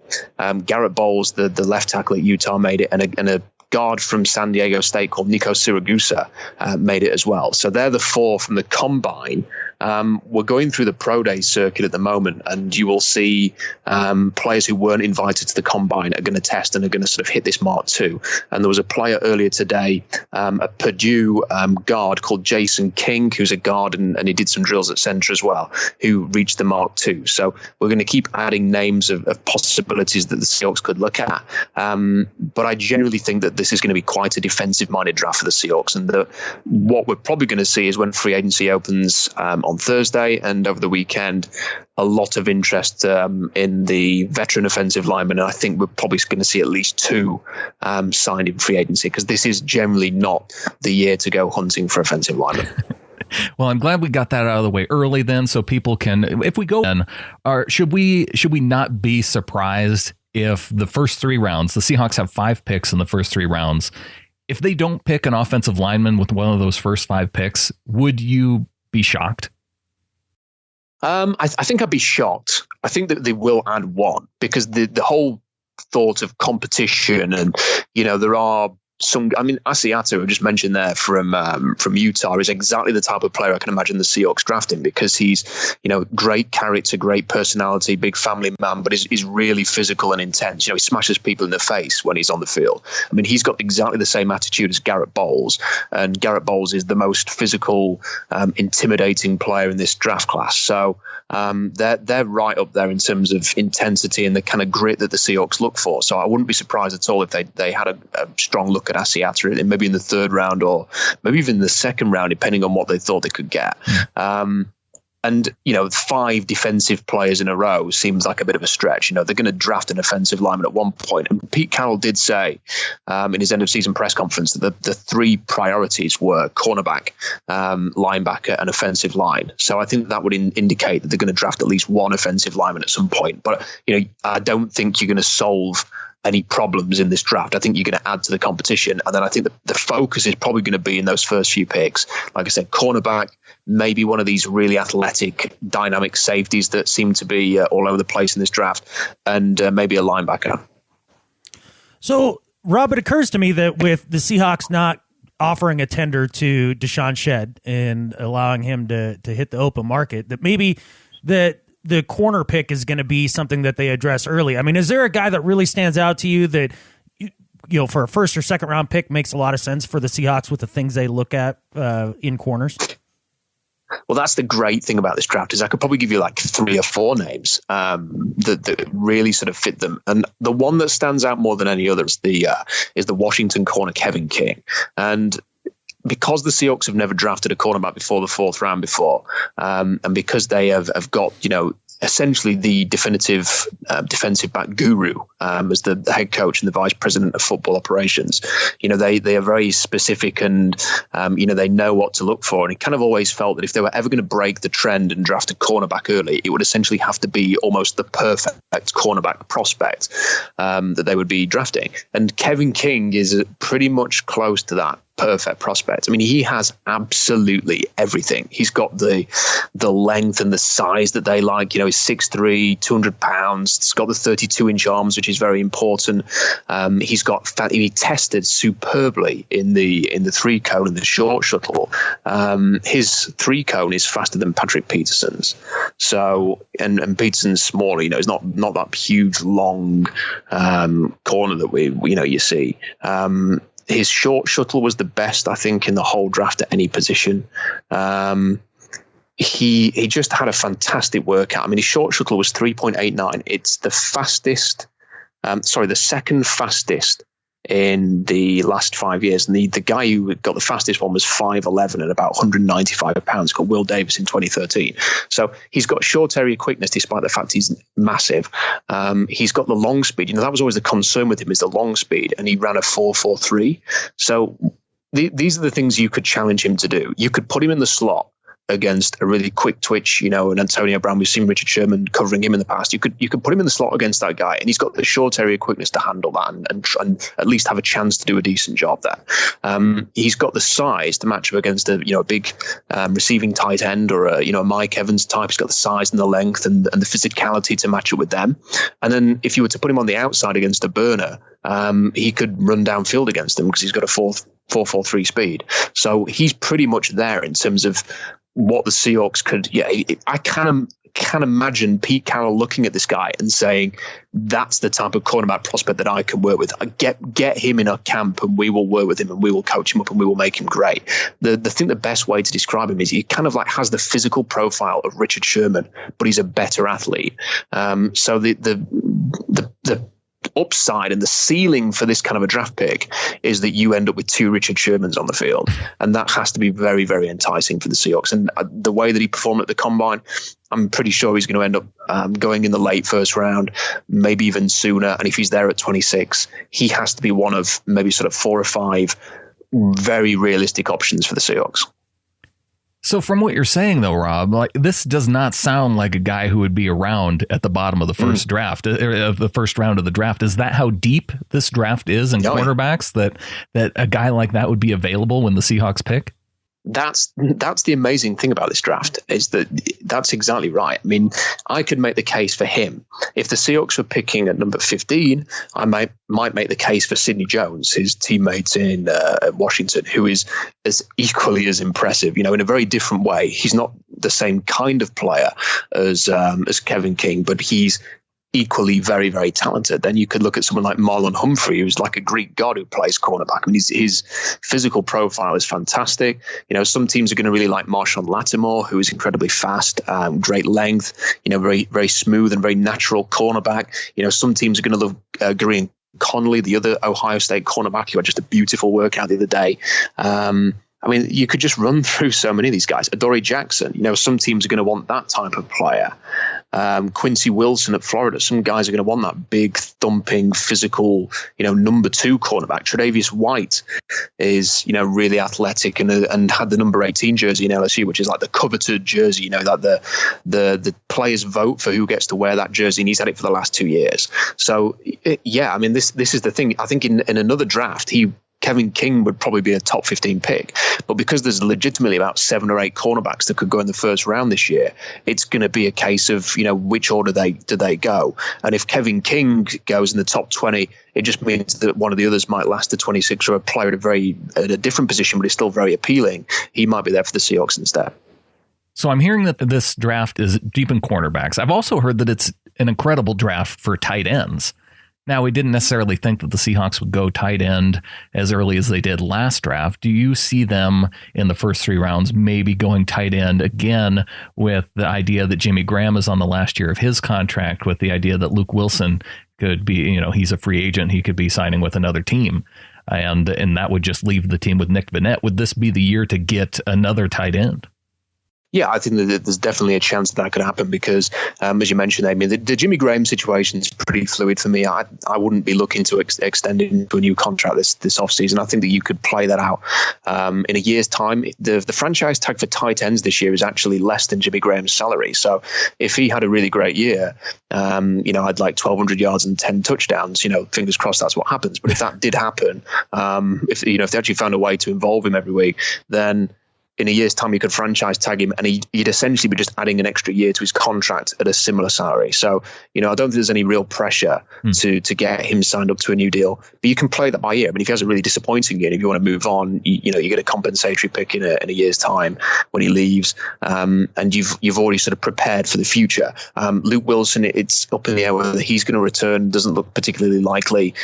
Garrett Bowles, the left tackle at Utah, made it, and a guard from San Diego State called Nico Siragusa made it as well. So they're the 4 from the combine. We're going through the pro day circuit at the moment, and you will see players who weren't invited to the combine are going to test and are going to sort of hit this mark too. And there was a player earlier today, a Purdue guard called Jason King, who's a guard, and he did some drills at center as well, who reached the mark too. So we're going to keep adding names of possibilities that the Seahawks could look at. But I generally think that this is going to be quite a defensive-minded draft for the Seahawks, and what we're probably going to see is when free agency opens on Thursday and over the weekend, a lot of interest in the veteran offensive lineman, and I think we're probably going to see at least 2 signed in free agency, because this is generally not the year to go hunting for offensive linemen. Well, I'm glad we got that out of the way early then, so people can, if we go in, should we not be surprised if the first 3 rounds, the Seahawks have 5 picks in the first 3 rounds, if they don't pick an offensive lineman with one of those first 5 picks, would you be shocked? I think I'd be shocked. I think that they will add one, because the whole thought of competition, and there are some. I mean, Asiata, who I just mentioned there from Utah, is exactly the type of player I can imagine the Seahawks drafting, because he's great character, great personality, big family man, but is really physical and intense. He smashes people in the face when he's on the field. I mean, he's got exactly the same attitude as Garrett Bowles, and Garrett Bowles is the most physical, intimidating player in this draft class. So they're right up there in terms of intensity and the kind of grit that the Seahawks look for. So I wouldn't be surprised at all if they had a strong look at Asiata, maybe in the 3rd round or maybe even the 2nd round, depending on what they thought they could get. And 5 defensive players in a row seems like a bit of a stretch. They're going to draft an offensive lineman at one point. And Pete Carroll did say in his end of season press conference that the 3 priorities were cornerback, linebacker, and offensive line. So I think that would indicate that they're going to draft at least one offensive lineman at some point. But I don't think you're going to solve any problems in this draft. I think you're going to add to the competition. And then I think the focus is probably going to be in those first few picks. Like I said, cornerback, maybe one of these really athletic, dynamic safeties that seem to be all over the place in this draft, and maybe a linebacker. So, Rob, it occurs to me that with the Seahawks not offering a tender to Deshaun Shedd and allowing him to hit the open market, that maybe that the corner pick is going to be something that they address early. I mean, is there a guy that really stands out to you that, for a 1st or 2nd round pick makes a lot of sense for the Seahawks with the things they look at in corners? Well, that's the great thing about this draft, is I could probably give you like 3 or 4 names that really sort of fit them. And the one that stands out more than any other is the Washington corner, Kevin King. And because the Seahawks have never drafted a cornerback before the 4th round before, and because they have got, essentially the definitive defensive back guru as the head coach and the vice president of football operations, they are very specific, and they know what to look for. And it kind of always felt that if they were ever going to break the trend and draft a cornerback early, it would essentially have to be almost the perfect cornerback prospect that they would be drafting. And Kevin King is pretty much close to that perfect prospect. I mean, he has absolutely everything. He's got the length and the size that they like. He's 6'3", 200 pounds. He's got the 32-inch arms, which is very important. He tested superbly in the 3-cone and the short shuttle. His 3-cone is faster than Patrick Peterson's. So, and Peterson's smaller. He's not that huge, long corner that you see. His short shuttle was the best, I think, in the whole draft at any position. He just had a fantastic workout. I mean, his short shuttle was 3.89. It's the fastest, the second fastest in the last 5 years. And the guy who got the fastest one was 5'11" and about 195 pounds, called Will Davis in 2013. So he's got short area quickness despite the fact he's massive. He's got the long speed. That was always the concern with him, is the long speed, and he ran a 4.43. So these are the things you could challenge him to do. You could put him in the slot against a really quick twitch, and Antonio Brown. We've seen Richard Sherman covering him in the past. You could put him in the slot against that guy, and he's got the short area quickness to handle that and at least have a chance to do a decent job there. He's got the size to match up against a big receiving tight end or a Mike Evans type. He's got the size and the length and the physicality to match up with them. And then if you were to put him on the outside against a burner, he could run downfield against them because he's got a 4.43 speed. So he's pretty much there in terms of what the Seahawks could. I can imagine Pete Carroll looking at this guy and saying, that's the type of cornerback prospect that I can work with. Get him in our camp and we will work with him and we will coach him up and we will make him great. The best way to describe him is he kind of like has the physical profile of Richard Sherman, but he's a better athlete. So the upside and the ceiling for this kind of a draft pick is that you end up with 2 Richard Shermans on the field, and that has to be very, very enticing for the Seahawks. And the way that he performed at the combine, I'm pretty sure he's going to end up going in the late first round, maybe even sooner. And if he's there at 26, he has to be one of maybe sort of 4 or 5 very realistic options for the Seahawks. So from what you're saying, though, Rob, like, this does not sound like a guy who would be around at the bottom of the first draft, of the first round of the draft. Is that how deep this draft is in quarterbacks, that a guy like that would be available when the Seahawks pick? That's the amazing thing about this draft, is that that's exactly right. I mean, I could make the case for him. If the Seahawks were picking at number 15, I might make the case for Sidney Jones, his teammate in Washington, who is as equally as impressive, in a very different way. He's not the same kind of player as Kevin King, but he's equally very, very talented. Then you could look at someone like Marlon Humphrey, who's like a Greek god who plays cornerback. I mean, his physical profile is fantastic. Some teams are going to really like Marshawn Lattimore, who is incredibly fast, great length, very, very smooth and very natural cornerback. Some teams are going to love Green Conley, the other Ohio State cornerback, who had just a beautiful workout the other day. I mean, you could just run through so many of these guys. Adoree Jackson, some teams are going to want that type of player. Quincy Wilson at Florida, some guys are going to want that big, thumping, physical, number 2 cornerback. Tre'Davious White is, really athletic and had the number 18 jersey in LSU, which is like the coveted jersey, that the players vote for who gets to wear that jersey, and he's had it for the last 2 years. So, I mean, this is the thing. I think in another draft, Kevin King would probably be a top 15 pick, but because there's legitimately about 7 or 8 cornerbacks that could go in the first round this year, it's going to be a case of, which order do they go? And if Kevin King goes in the top 20, it just means that one of the others might last to 26, or a player at a different position, but is still very appealing. He might be there for the Seahawks instead. So I'm hearing that this draft is deep in cornerbacks. I've also heard that it's an incredible draft for tight ends. Now, we didn't necessarily think that the Seahawks would go tight end as early as they did last draft. Do you see them in the first 3 rounds maybe going tight end again, with the idea that Jimmy Graham is on the last year of his contract, with the idea that Luke Wilson could be, he's a free agent, he could be signing with another team, and that would just leave the team with Nick Vannett? Would this be the year to get another tight end? Yeah, I think that there's definitely a chance that could happen because, as you mentioned, I mean, the Jimmy Graham situation is pretty fluid for me. I wouldn't be looking to extend it into a new contract this offseason. I think that you could play that out in a year's time. The franchise tag for tight ends this year is actually less than Jimmy Graham's salary. So if he had a really great year, I'd like 1,200 yards and 10 touchdowns. Fingers crossed that's what happens. But if that did happen, if they actually found a way to involve him every week, then in a year's time, you could franchise tag him and he'd essentially be just adding an extra year to his contract at a similar salary. So, I don't think there's any real pressure to get him signed up to a new deal, but you can play that by ear. I mean, if he has a really disappointing year, if you want to move on, you get a compensatory pick in a year's time when he leaves, and you've already sort of prepared for the future. Luke Wilson, it's up in the air whether he's going to return, doesn't look particularly likely.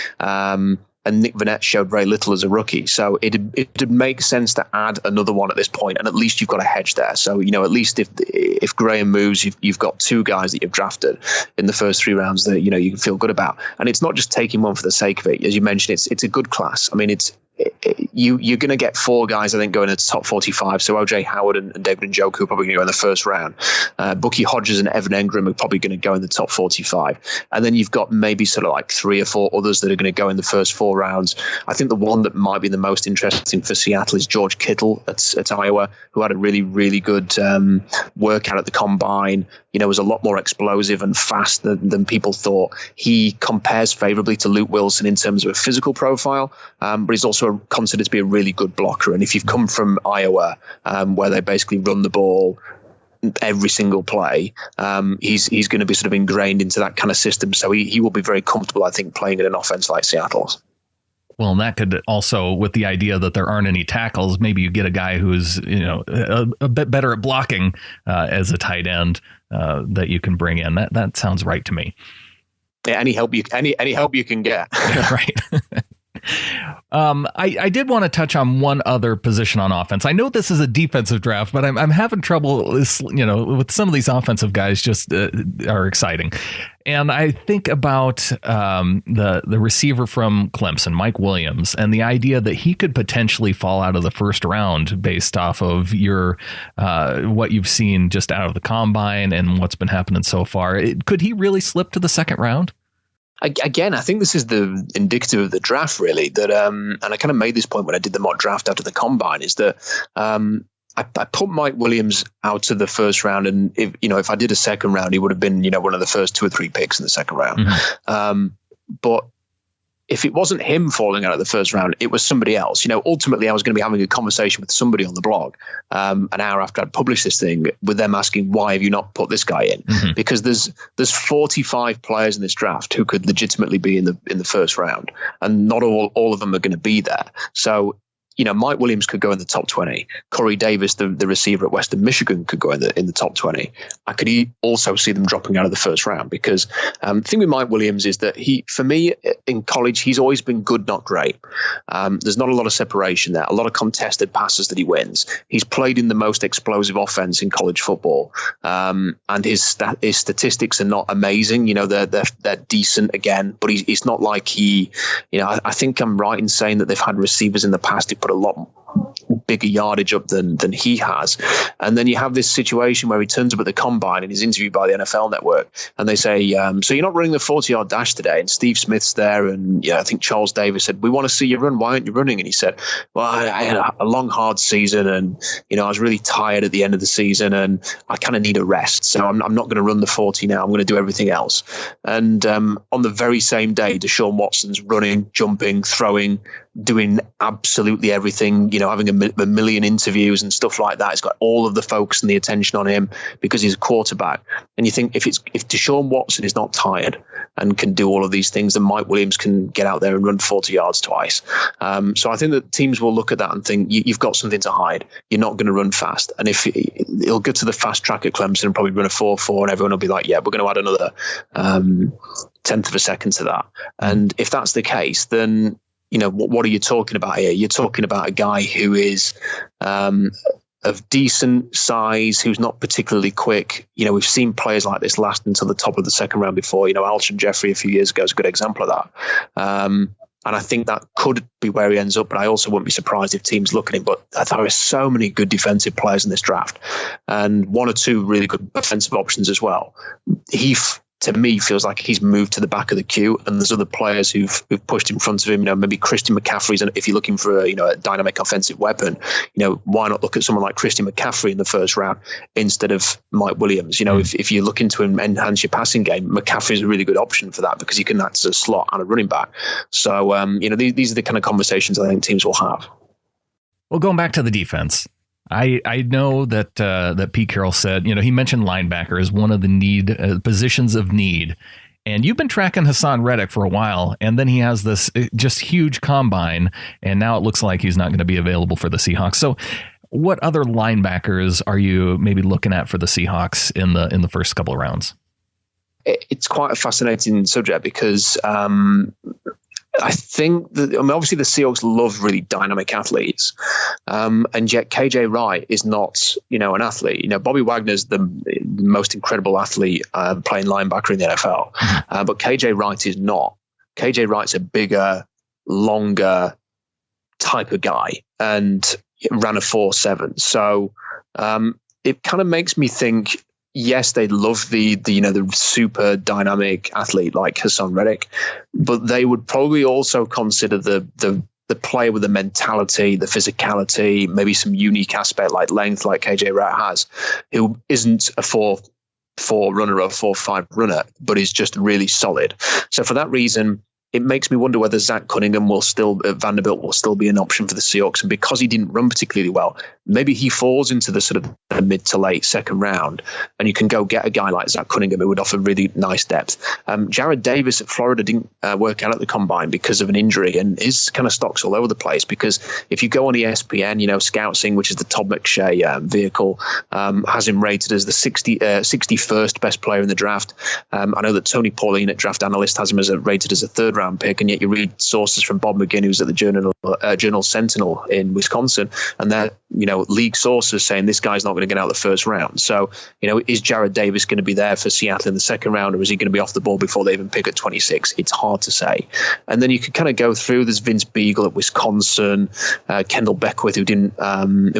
And Nick Vannett showed very little as a rookie. So it'd make sense to add another one at this point, and at least you've got a hedge there. So, at least if Graham moves, you've got two guys that you've drafted in the first 3 rounds that, you can feel good about. And it's not just taking one for the sake of it. As you mentioned, it's a good class. I mean, you're going to get 4 guys, I think, going into top 45. So OJ Howard and David Njoku are probably going to go in the first round. Bucky Hodges and Evan Engram are probably going to go in the top 45. And then you've got maybe sort of like 3 or 4 others that are going to go in the first 4 rounds. I think the one that might be the most interesting for Seattle is George Kittle at Iowa, who had a really, really good workout at the combine. Was a lot more explosive and fast than people thought. He compares favorably to Luke Wilson in terms of a physical profile, but he's also considered to be a really good blocker. And if you've come from Iowa, where they basically run the ball every single play, he's going to be sort of ingrained into that kind of system. So he will be very comfortable, I think, playing in an offense like Seattle's. Well, and that could also, with the idea that there aren't any tackles, maybe you get a guy who's, a bit better at blocking as a tight end that you can bring in. That sounds right to me. Yeah, any help you can get. Right. I did want to touch on one other position on offense. I know this is a defensive draft, but I'm having trouble, with some of these offensive guys just are exciting. And I think about the receiver from Clemson, Mike Williams, and the idea that he could potentially fall out of the first round based off of your what you've seen just out of the combine and what's been happening so far. Could he really slip to the second round? Again, I think this is the indicative of the draft, really. That and I kind of made this point when I did the mock draft after the combine, is that I put Mike Williams out to the first round, and if I did a second round, he would have been one of the first 2 or 3 picks in the second round. Mm-hmm. But if it wasn't him falling out of the first round, it was somebody else. Ultimately, I was going to be having a conversation with somebody on the blog an hour after I'd published this thing, with them asking, why have you not put this guy in? Mm-hmm. Because there's 45 players in this draft who could legitimately be in the first round, and not all of them are going to be there. So, Mike Williams could go in the top 20. Corey Davis, the receiver at Western Michigan, could go in the top 20. I could also see them dropping out of the first round, because the thing with Mike Williams is that for me, in college, he's always been good, not great. There's not a lot of separation there, a lot of contested passes that he wins. He's played in the most explosive offense in college football, and his statistics are not amazing. They're decent again, but he's not like I think I'm right in saying that they've had receivers in the past who put a lot bigger yardage up than he has. And then you have this situation where he turns up at the combine and he's interviewed by the NFL Network, and they say, so you're not running the 40-yard dash today? And Steve Smith's there, and I think Charles Davis said, we want to see you run. Why aren't you running? And he said, well, I had a long, hard season, and I was really tired at the end of the season, and I kind of need a rest. So I'm not going to run the 40 now. I'm going to do everything else. And on the very same day, Deshaun Watson's running, jumping, throwing, doing absolutely everything, having a million interviews and stuff like that. It's got all of the focus and the attention on him because he's a quarterback. And you think if Deshaun Watson is not tired and can do all of these things, then Mike Williams can get out there and run 40 yards twice. So I think that teams will look at that and think, you've got something to hide. You're not going to run fast. And if he'll go to the fast track at Clemson and probably run a 4.4, and everyone will be like, yeah, we're going to add another tenth of a second to that. And if that's the case, then what are you talking about here? You're talking about a guy who is of decent size, who's not particularly quick. We've seen players like this last until the top of the second round before. Alshon Jeffrey a few years ago is a good example of that. And I think that could be where he ends up, but I also wouldn't be surprised if teams look at him. But there are so many good defensive players in this draft, and one or two really good offensive options as well. To me, feels like he's moved to the back of the queue, and there's other players who've pushed in front of him. Maybe Christian McCaffrey's, and if you're looking for a dynamic offensive weapon, why not look at someone like Christian McCaffrey in the first round instead of Mike Williams? If you're looking to enhance your passing game, McCaffrey is a really good option for that because he can act as a slot and a running back. So these are the kind of conversations I think teams will have. Well, going back to the defense, I know that Pete Carroll said, he mentioned linebacker as one of the positions of need. And you've been tracking Hassan Reddick for a while, and then he has this just huge combine, and now it looks like he's not going to be available for the Seahawks. So what other linebackers are you maybe looking at for the Seahawks in the first couple of rounds? It's quite a fascinating subject because I think that, obviously the Seahawks love really dynamic athletes, and yet KJ Wright is not, an athlete. Bobby Wagner's the most incredible athlete playing linebacker in the NFL, but KJ Wright is not. KJ Wright's a bigger, longer type of guy and ran a 4.7. So it kind of makes me think. Yes, they love the super dynamic athlete like Hassan Reddick, but they would probably also consider the player with the mentality, the physicality, maybe some unique aspect like length, like KJ Wright has, who isn't a 4.4 runner or a 4.5 runner, but is just really solid. So for that reason, it makes me wonder whether Zach Cunningham Vanderbilt will still be an option for the Seahawks. And because he didn't run particularly well, maybe he falls into the sort of mid to late second round, and you can go get a guy like Zach Cunningham who would offer really nice depth. Jared Davis at Florida didn't work out at the combine because of an injury, and his kind of stock's all over the place because if you go on ESPN, Scouting, which is the Todd McShay vehicle, has him rated as the 61st best player in the draft. I know that Tony Pauline at Draft Analyst has him rated as a third round pick, and yet you read sources from Bob McGinn, who's at the Journal Sentinel in Wisconsin, and they're league sources saying this guy's not going to get out of the first round. So is Jared Davis going to be there for Seattle in the second round, or is he going to be off the board before they even pick at 26? It's hard to say. And then you could kind of go through. There's Vince Beagle at Wisconsin, Kendall Beckwith, who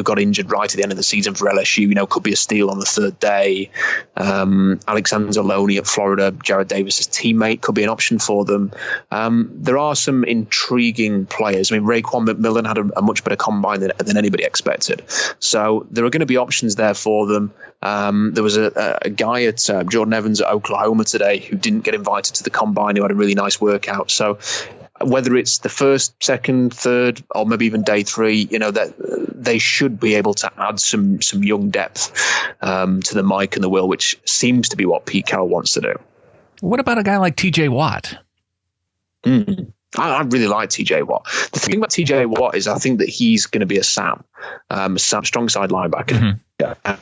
got injured right at the end of the season for LSU. Could be a steal on the third day. Alexander Loney at Florida, Jared Davis's teammate, could be an option for them. There are some intriguing players. Raekwon McMillan had a much better combine than anybody expected. So there are going to be options there for them. There was a guy at Jordan Evans at Oklahoma today who didn't get invited to the combine, who had a really nice workout. So whether it's the first, second, third, or maybe even day 3, that they should be able to add some young depth to the Mike and the Will, which seems to be what Pete Carroll wants to do. What about a guy like TJ Watt? I really like TJ Watt. The thing about TJ Watt is I think that he's going to be a Sam strong side linebacker. Mm-hmm. Yeah. The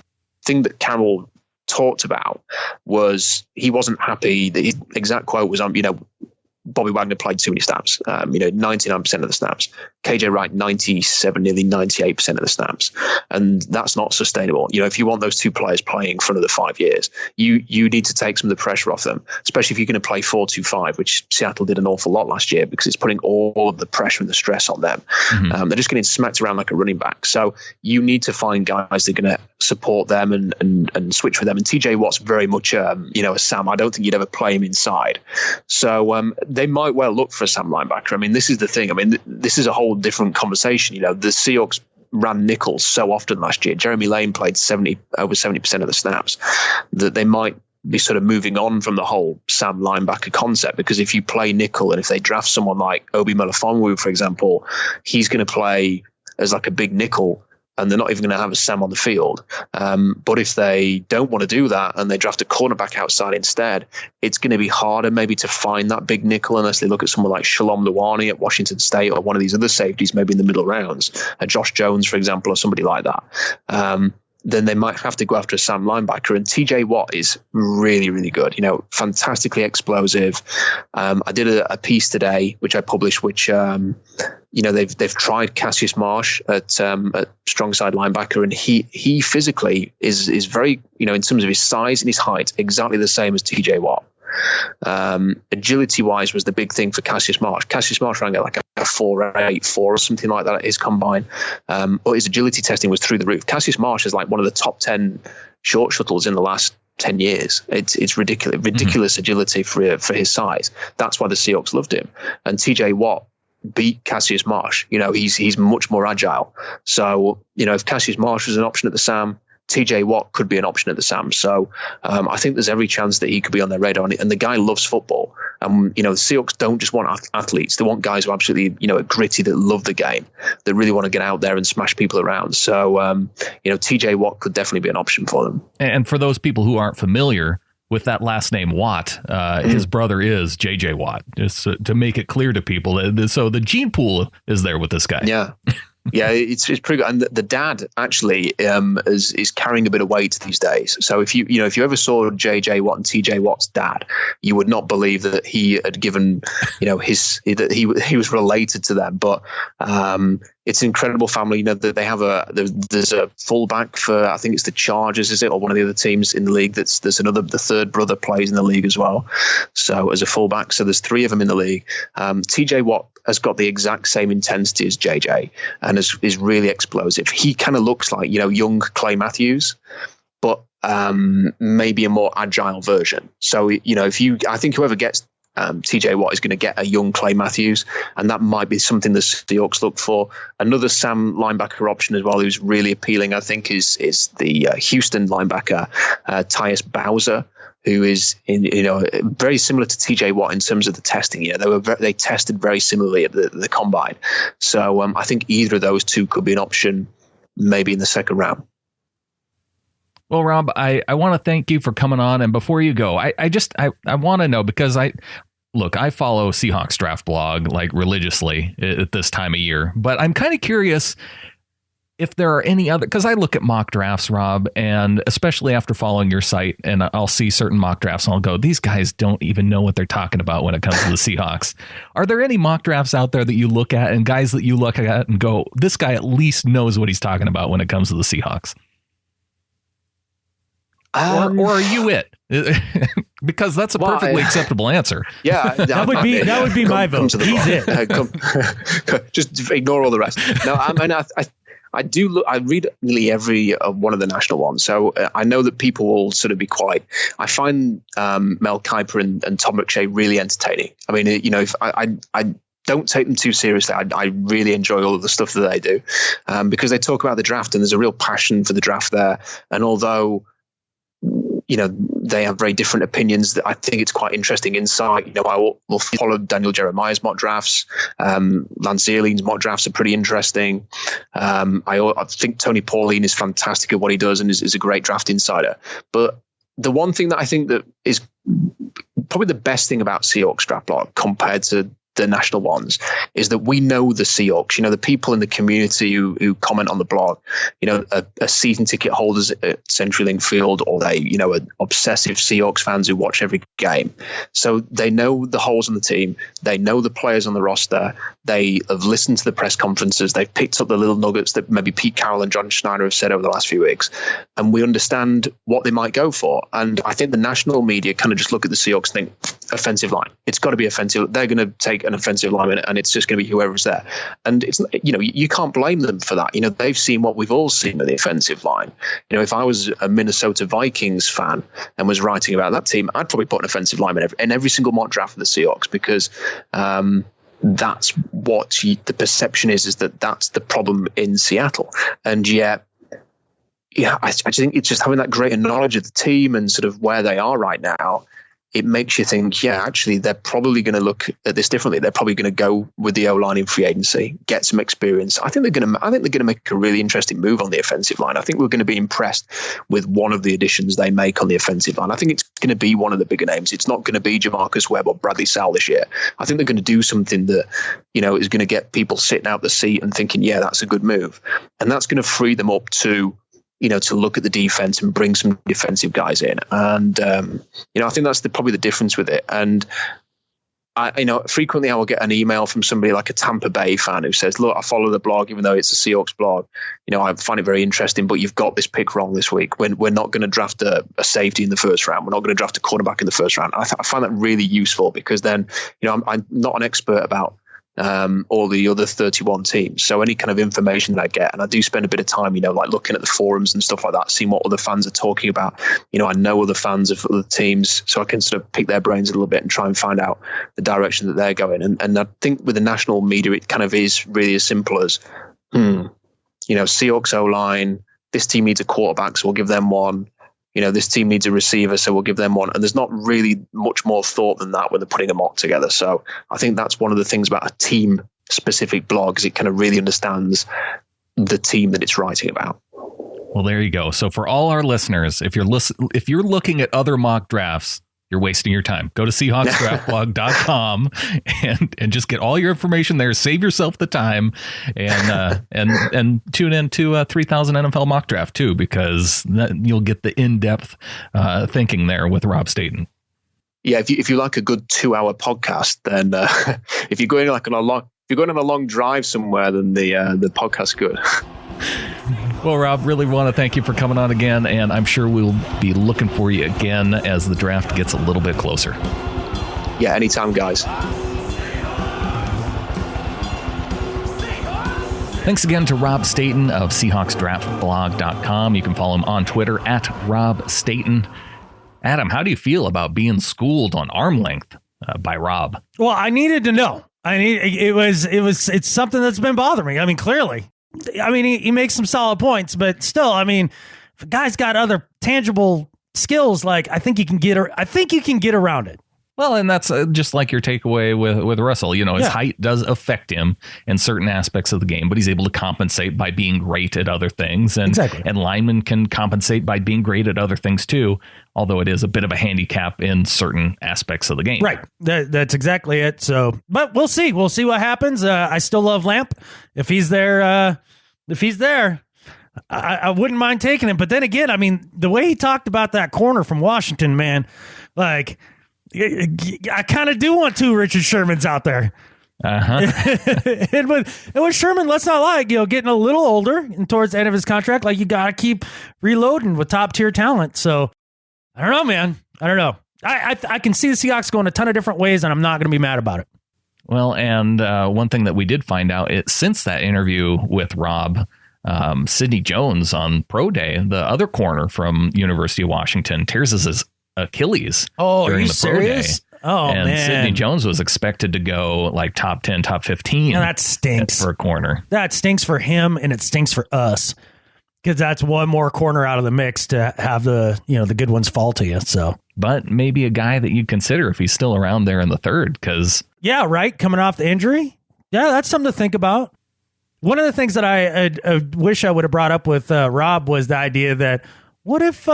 thing that Carroll talked about was he wasn't happy. The exact quote was, Bobby Wagner played too many snaps, 99% of the snaps. KJ Wright, 97, nearly 98% of the snaps. And that's not sustainable. If you want those two players playing for another 5 years, you need to take some of the pressure off them, especially if you're going to play 4-2-5, which Seattle did an awful lot last year because it's putting all of the pressure and the stress on them. Mm-hmm. They're just getting smacked around like a running back. So you need to find guys that are going to support them and switch with them. And TJ Watt's very much, a Sam. I don't think you'd ever play him inside. So they might well look for a Sam linebacker. This is the thing. This is a whole different conversation. The Seahawks ran nickel so often last year. Jeremy Lane played over 70% of the snaps, that they might be sort of moving on from the whole Sam linebacker concept, because if you play nickel and if they draft someone like Obi Melifonwu, for example, he's going to play as like a big nickel, and they're not even going to have a Sam on the field. But if they don't want to do that and they draft a cornerback outside instead, it's going to be harder maybe to find that big nickel unless they look at someone like Shalom Luani at Washington State or one of these other safeties maybe in the middle rounds, Josh Jones, for example, or somebody like that. Then they might have to go after a Sam linebacker. And TJ Watt is really, really good, fantastically explosive. I did a piece today, which I published, which, they've tried Cassius Marsh at strong side linebacker, and he physically is very, in terms of his size and his height, exactly the same as TJ Watt. Agility wise was the big thing for Cassius Marsh. Cassius Marsh ran like a 4.84 or something like that at his combine. But his agility testing was through the roof. Cassius Marsh is like one of the top 10 short shuttles in the last 10 years. It's ridiculous agility for his size. That's why the Seahawks loved him. And TJ Watt beat Cassius Marsh. He's much more agile. So, if Cassius Marsh was an option at the SAM, TJ Watt could be an option at the SAM. So I think there's every chance that he could be on their radar. And the guy loves football. The Seahawks don't just want athletes. They want guys who absolutely, are gritty, that love the game, that really want to get out there and smash people around. So, TJ Watt could definitely be an option for them. And for those people who aren't familiar with that last name Watt, his brother is JJ Watt, just to make it clear to people. So the gene pool is there with this guy. Yeah. Yeah, it's pretty good. And the dad actually is carrying a bit of weight these days. So if you ever saw JJ Watt and TJ Watt's dad, you would not believe that he had given, that he was related to them. But it's an incredible family. That they have there's a fullback for, I think it's the Chargers, is it, or one of the other teams in the league. The third brother plays in the league as well. So as a fullback, so there's three of them in the league. TJ Watt has got the exact same intensity as JJ and is really explosive. He kind of looks like, young Clay Matthews, but maybe a more agile version. So, I think whoever gets TJ Watt is going to get a young Clay Matthews, and that might be something the Seahawks look for. Another Sam linebacker option as well, who's really appealing, I think, is the Houston linebacker, Tyus Bowser, who is very similar to TJ Watt in terms of the testing. They tested very similarly at the combine. So I think either of those two could be an option, maybe in the second round. Well, Rob, I want to thank you for coming on. And before you go, I want to know, because I follow Seahawks Draft Blog like religiously at this time of year, but I'm kind of curious if there are any other, because I look at mock drafts, Rob, and especially after following your site, and I'll see certain mock drafts and I'll go, these guys don't even know what they're talking about when it comes to the Seahawks. Are there any mock drafts out there that you look at and guys that you look at and go, this guy at least knows what he's talking about when it comes to the Seahawks? Or are you it? Because that's a perfectly acceptable answer. Yeah, that would be my vote. He's it. Just ignore all the rest. No, I do look. I read nearly every one of the national ones, so I know that people will sort of be quite. I find Mel Kiper and Tom McShay really entertaining. I mean, if I don't take them too seriously. I really enjoy all of the stuff that they do because they talk about the draft, and there's a real passion for the draft there. And although they have very different opinions, that I think it's quite interesting insight. I will follow Daniel Jeremiah's mock drafts. Lance Zierlein's mock drafts are pretty interesting. I think Tony Pauline is fantastic at what he does and is a great draft insider. But the one thing that I think that is probably the best thing about Seahawks Draft Blog compared to the national ones is that we know the Seahawks, the people in the community who comment on the blog, are season ticket holders at CenturyLink Field, or they, are obsessive Seahawks fans who watch every game. So they know the holes in the team. They know the players on the roster. They have listened to the press conferences. They've picked up the little nuggets that maybe Pete Carroll and John Schneider have said over the last few weeks. And we understand what they might go for. And I think the national media kind of just look at the Seahawks and think, offensive line. It's got to be offensive. They're going to take an offensive lineman, and it's just going to be whoever's there. And it's, you can't blame them for that. They've seen what we've all seen with the offensive line. If I was a Minnesota Vikings fan and was writing about that team, I'd probably put an offensive lineman in every single mock draft for the Seahawks, because that's what the perception is that that's the problem in Seattle. And yet, I just think it's just having that greater knowledge of the team and sort of where they are right now. It makes you think, actually, they're probably going to look at this differently. They're probably going to go with the O-line in free agency, get some experience. I think they're going to make a really interesting move on the offensive line. I think we're going to be impressed with one of the additions they make on the offensive line. I think it's going to be one of the bigger names. It's not going to be Jamarcus Webb or Bradley Sowell this year. I think they're going to do something that, is going to get people sitting out the seat and thinking, that's a good move. And that's going to free them up to look at the defense and bring some defensive guys in. And, I think that's probably the difference with it. And frequently I will get an email from somebody like a Tampa Bay fan who says, look, I follow the blog, even though it's a Seahawks blog. I find it very interesting, but you've got this pick wrong this week. We're not going to draft a safety in the first round. We're not going to draft a cornerback in the first round. I find that really useful because then, I'm not an expert about all the other 31 teams. So any kind of information that I get, and I do spend a bit of time, like looking at the forums and stuff like that, seeing what other fans are talking about. I know other fans of other teams, so I can sort of pick their brains a little bit and try and find out the direction that they're going. And I think with the national media, it kind of is really as simple as, Seahawks O-line, this team needs a quarterback, so we'll give them one. This team needs a receiver, so we'll give them one. And there's not really much more thought than that when they're putting a mock together. So I think that's one of the things about a team-specific blog is it kind of really understands the team that it's writing about. Well, there you go. So for all our listeners, if you're looking at other mock drafts, you're wasting your time. Go to SeahawksDraftBlog.com and just get all your information there. Save yourself the time and tune in to 3000 NFL Mock Draft too, because you'll get the in-depth thinking there with Rob Staton. Yeah, if you like a good 2-hour podcast, then if you're going on a long drive somewhere, then the podcast's good. Well, Rob, really want to thank you for coming on again, and I'm sure we'll be looking for you again as the draft gets a little bit closer. Yeah, anytime, guys. Thanks again to Rob Staton of SeahawksDraftBlog.com. You can follow him on Twitter at Rob Staton. Adam, how do you feel about being schooled on arm length by Rob? Well, I needed to know. It's something that's been bothering me. I mean, clearly. He makes some solid points, but still, if a guy's got other tangible skills, like I think you can get around it. Well, and that's just like your takeaway with Russell. His height does affect him in certain aspects of the game, but he's able to compensate by being great at other things. And, exactly. And linemen can compensate by being great at other things too, although it is a bit of a handicap in certain aspects of the game. Right. That's exactly it. So, but we'll see. We'll see what happens. I still love Lamp. If he's there, I wouldn't mind taking him. But then again, the way he talked about that corner from Washington, man, like, I kind of do want 2 Richard Shermans out there. And with Sherman, let's not lie, getting a little older and towards the end of his contract, like you got to keep reloading with top tier talent. So I don't know, man. I don't know. I can see the Seahawks going a ton of different ways, and I'm not going to be mad about it. Well, and one thing that we did find out since that interview with Rob, Sidney Jones on Pro Day, the other corner from University of Washington, tears his Achilles during the Pro Day. Oh, and man. Sidney Jones was expected to go like top 10, top 15. Now that stinks for a corner. That stinks for him, and it stinks for us because that's one more corner out of the mix to have the good ones fall to you. So, but maybe a guy that you'd consider if he's still around there in the third, because coming off the injury, that's something to think about. One of the things that I wish I would have brought up with Rob was the idea that what if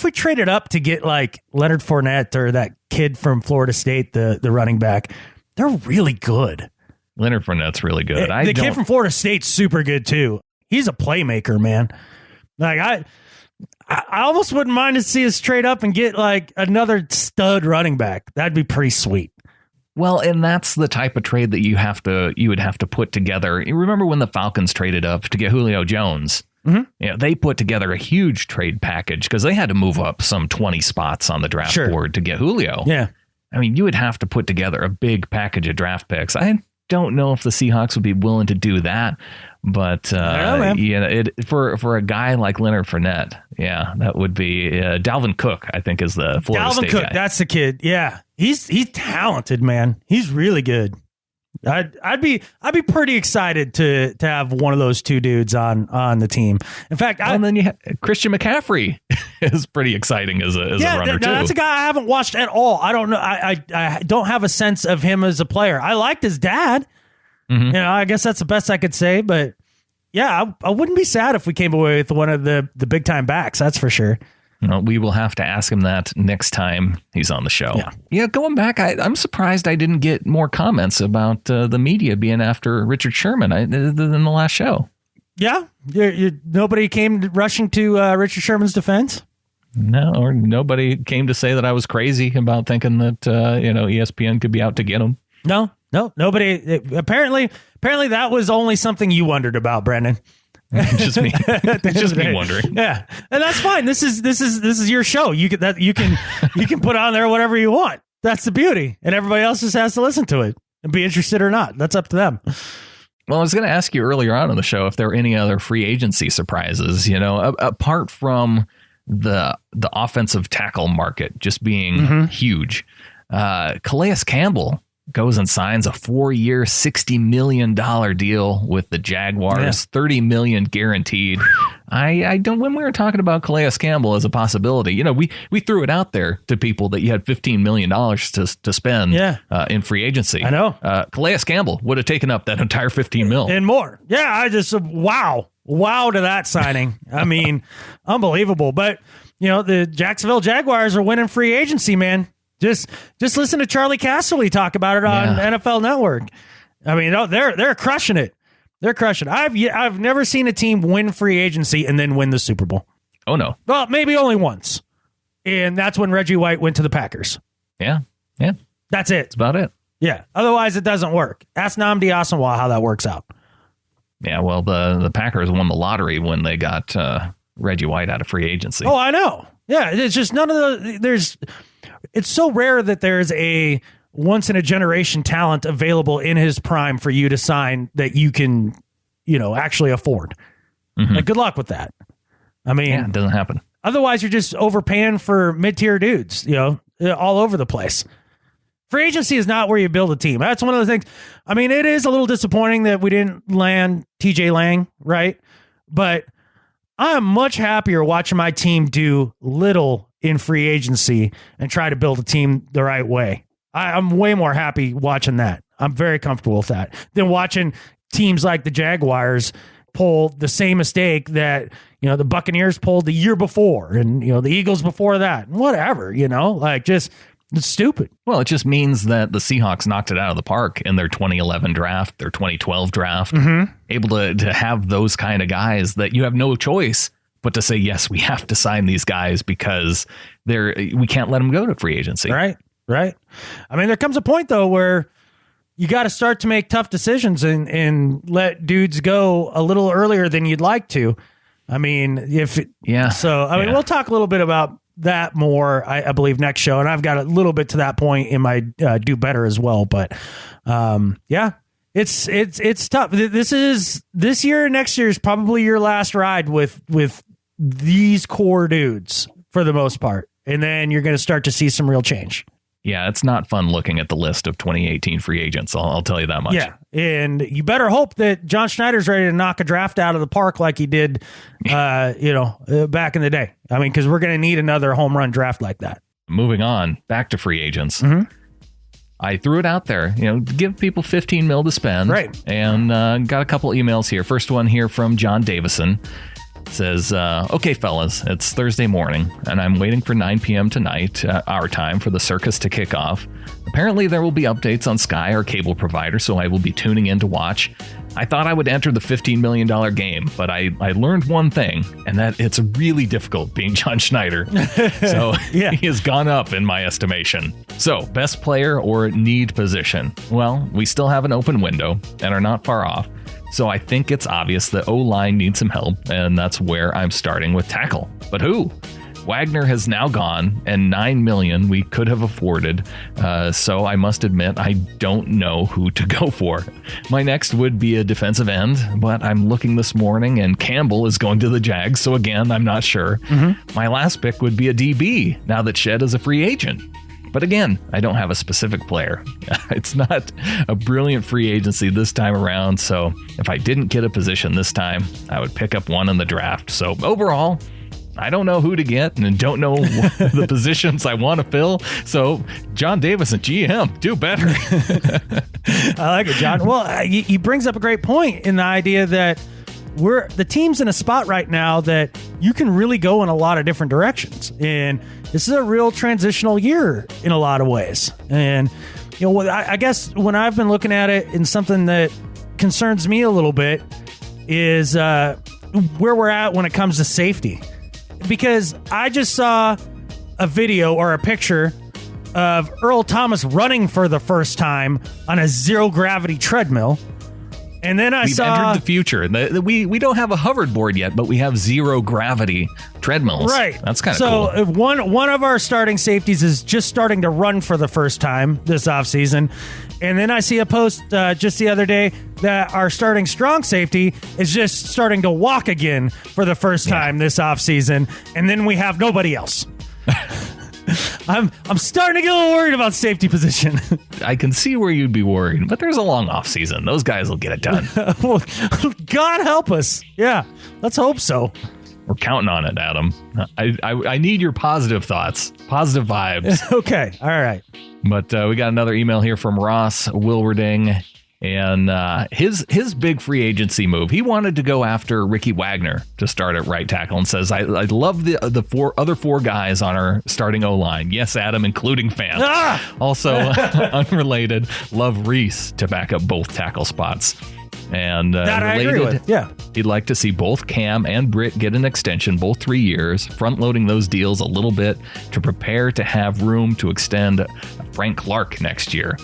we traded up to get like Leonard Fournette or that kid from Florida State, the running back? They're really good. Leonard Fournette's really good. The kid from Florida State's super good too. He's a playmaker, man. Like I almost wouldn't mind to see us trade up and get like another stud running back. That'd be pretty sweet. Well, and that's the type of trade that you would have to put together. You remember when the Falcons traded up to get Julio Jones? Mm-hmm. They put together a huge trade package because they had to move up some 20 spots on the draft board to get Julio. Yeah. You would have to put together a big package of draft picks. I don't know if the Seahawks would be willing to do that, but for a guy like Leonard Fournette, that would be Dalvin Cook, I think, is the Florida State guy. That's the kid. Yeah, he's talented, man. He's really good. I'd be pretty excited to have one of those 2 dudes on the team. In fact, and then you have Christian McCaffrey is pretty exciting as a runner too. That's a guy I haven't watched at all. I don't know. I don't have a sense of him as a player. I liked his dad. Mm-hmm. I guess that's the best I could say. But yeah, I wouldn't be sad if we came away with one of the big time backs. That's for sure. We will have to ask him that next time he's on the show. Yeah, going back, I'm surprised I didn't get more comments about the media being after Richard Sherman than the last show. Yeah, nobody came rushing to Richard Sherman's defense. No, or nobody came to say that I was crazy about thinking that ESPN could be out to get him. No, nobody. Apparently that was only something you wondered about, Brendan. Just me. Just me wondering. Yeah, and that's fine. This is your show. You can put on there whatever you want. That's the beauty, and everybody else just has to listen to it and be interested or not. That's up to them. Well, I was going to ask you earlier on in the show if there were any other free agency surprises. Apart from the offensive tackle market just being huge. Calais Campbell goes and signs a 4-year, $60 million deal with the Jaguars, $30 million guaranteed. I don't, when we were talking about Calais Campbell as a possibility, we threw it out there to people that you had $15 million to spend in free agency. I know. Calais Campbell would have taken up that entire $15 million. And more. Yeah, I just, wow to that signing. I mean, unbelievable. But, the Jacksonville Jaguars are winning free agency, man. Just listen to Charlie Casserly talk about it on NFL Network. I mean, they're crushing it. They're crushing it. I've never seen a team win free agency and then win the Super Bowl. Oh, no. Well, maybe only once. And that's when Reggie White went to the Packers. Yeah. That's it. That's about it. Yeah. Otherwise, it doesn't work. Ask Nnamdi Asomugha how that works out. Yeah, well, the Packers won the lottery when they got Reggie White out of free agency. Oh, I know. Yeah, it's just none of the it's so rare that there's a once in a generation talent available in his prime for you to sign that you can, actually afford. Like, good luck with that. I mean, it doesn't happen. Otherwise, you're just overpaying for mid-tier dudes, all over the place. Free agency is not where you build a team. That's one of the things. I mean, it is a little disappointing that we didn't land TJ Lang, right? But I am much happier watching my team do little in free agency and try to build a team the right way. I'm way more happy watching that. I'm very comfortable with that than watching teams like the Jaguars pull the same mistake that, the Buccaneers pulled the year before and, the Eagles before that, whatever, it's stupid. Well, it just means that the Seahawks knocked it out of the park in their 2011 draft, their 2012 draft, able to have those kind of guys that you have no choice but to say, yes, we have to sign these guys because we can't let them go to free agency. Right. I mean, there comes a point, though, where you got to start to make tough decisions and let dudes go a little earlier than you'd like to. I mean, we'll talk a little bit about that more, I believe, next show. And I've got a little bit to that point in my do better as well. But it's tough. This year and next year is probably your last ride with these core dudes for the most part. And then you're going to start to see some real change. Yeah, it's not fun looking at the list of 2018 free agents. I'll tell you that much. Yeah, and you better hope that John Schneider's ready to knock a draft out of the park like he did, back in the day. I mean, because we're going to need another home run draft like that. Moving on, back to free agents. I threw it out there, give people $15 million to spend. Right. And got a couple emails here. First one here from John Davison. Says, okay, fellas, it's Thursday morning, and I'm waiting for 9 p.m. tonight, our time, for the circus to kick off. Apparently, there will be updates on Sky, our cable provider, so I will be tuning in to watch. I thought I would enter the $15 million game, but I learned one thing, and that it's really difficult being John Schneider. So he has gone up in my estimation. So, best player or need position? Well, we still have an open window and are not far off. So I think it's obvious that O-line needs some help, and that's where I'm starting with tackle. But who? Wagner has now gone, and $9 million we could have afforded. So I must admit, I don't know who to go for. My next would be a defensive end, but I'm looking this morning, and Campbell is going to the Jags. So again, I'm not sure. My last pick would be a DB, now that Shed is a free agent. But again, I don't have a specific player. It's not a brilliant free agency this time around, so if I didn't get a position this time, I would pick up one in the draft. So overall, I don't know who to get and don't know the positions I want to fill. So John Davis and GM, do better. I like it, John. Well, he brings up a great point in the idea that the team's in a spot right now that you can really go in a lot of different directions. And this is a real transitional year in a lot of ways. And, I guess when I've been looking at it, and something that concerns me a little bit is where we're at when it comes to safety. because I just saw a video or a picture of Earl Thomas running for the first time on a zero gravity treadmill. And then We've entered the future. We don't have a hoverboard yet, but we have zero gravity treadmills. Right. That's kind of cool. So one of our starting safeties is just starting to run for the first time this offseason. And then I see a post just the other day that our starting strong safety is just starting to walk again for the first time this offseason. And then we have nobody else. I'm starting to get a little worried about safety position. I can see where you'd be worried, but there's a long off season. Those guys will get it done. Well, God help us. Yeah, let's hope so. We're counting on it, Adam. I need your positive thoughts, positive vibes. Okay, all right. But we got another email here from Ross Wilwerding. And his big free agency move, he wanted to go after Ricky Wagner to start at right tackle, and says, I love the other four guys on our starting O-line. Yes, Adam, including Fant. Also, unrelated, love Reese to back up both tackle spots. And that I agree with. Yeah. He'd like to see both Cam and Britt get an extension, both 3 years, front-loading those deals a little bit to prepare to have room to extend Frank Clark next year.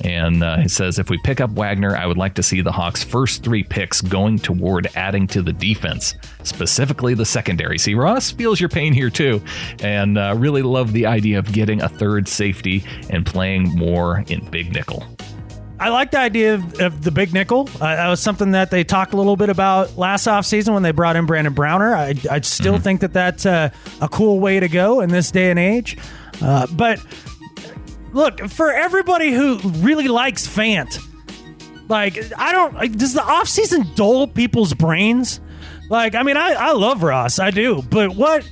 And he says, if we pick up Wagner, I would like to see the Hawks' first 3 picks going toward adding to the defense, specifically the secondary. See, Ross feels your pain here too, and really love the idea of getting a third safety and playing more in big nickel. I like the idea of the big nickel. That was something that they talked a little bit about last offseason when they brought in Brandon Browner. I still think that that's a cool way to go in this day and age. But look, for everybody who really likes Fant, does the offseason dull people's brains? I love Ross, I do, but what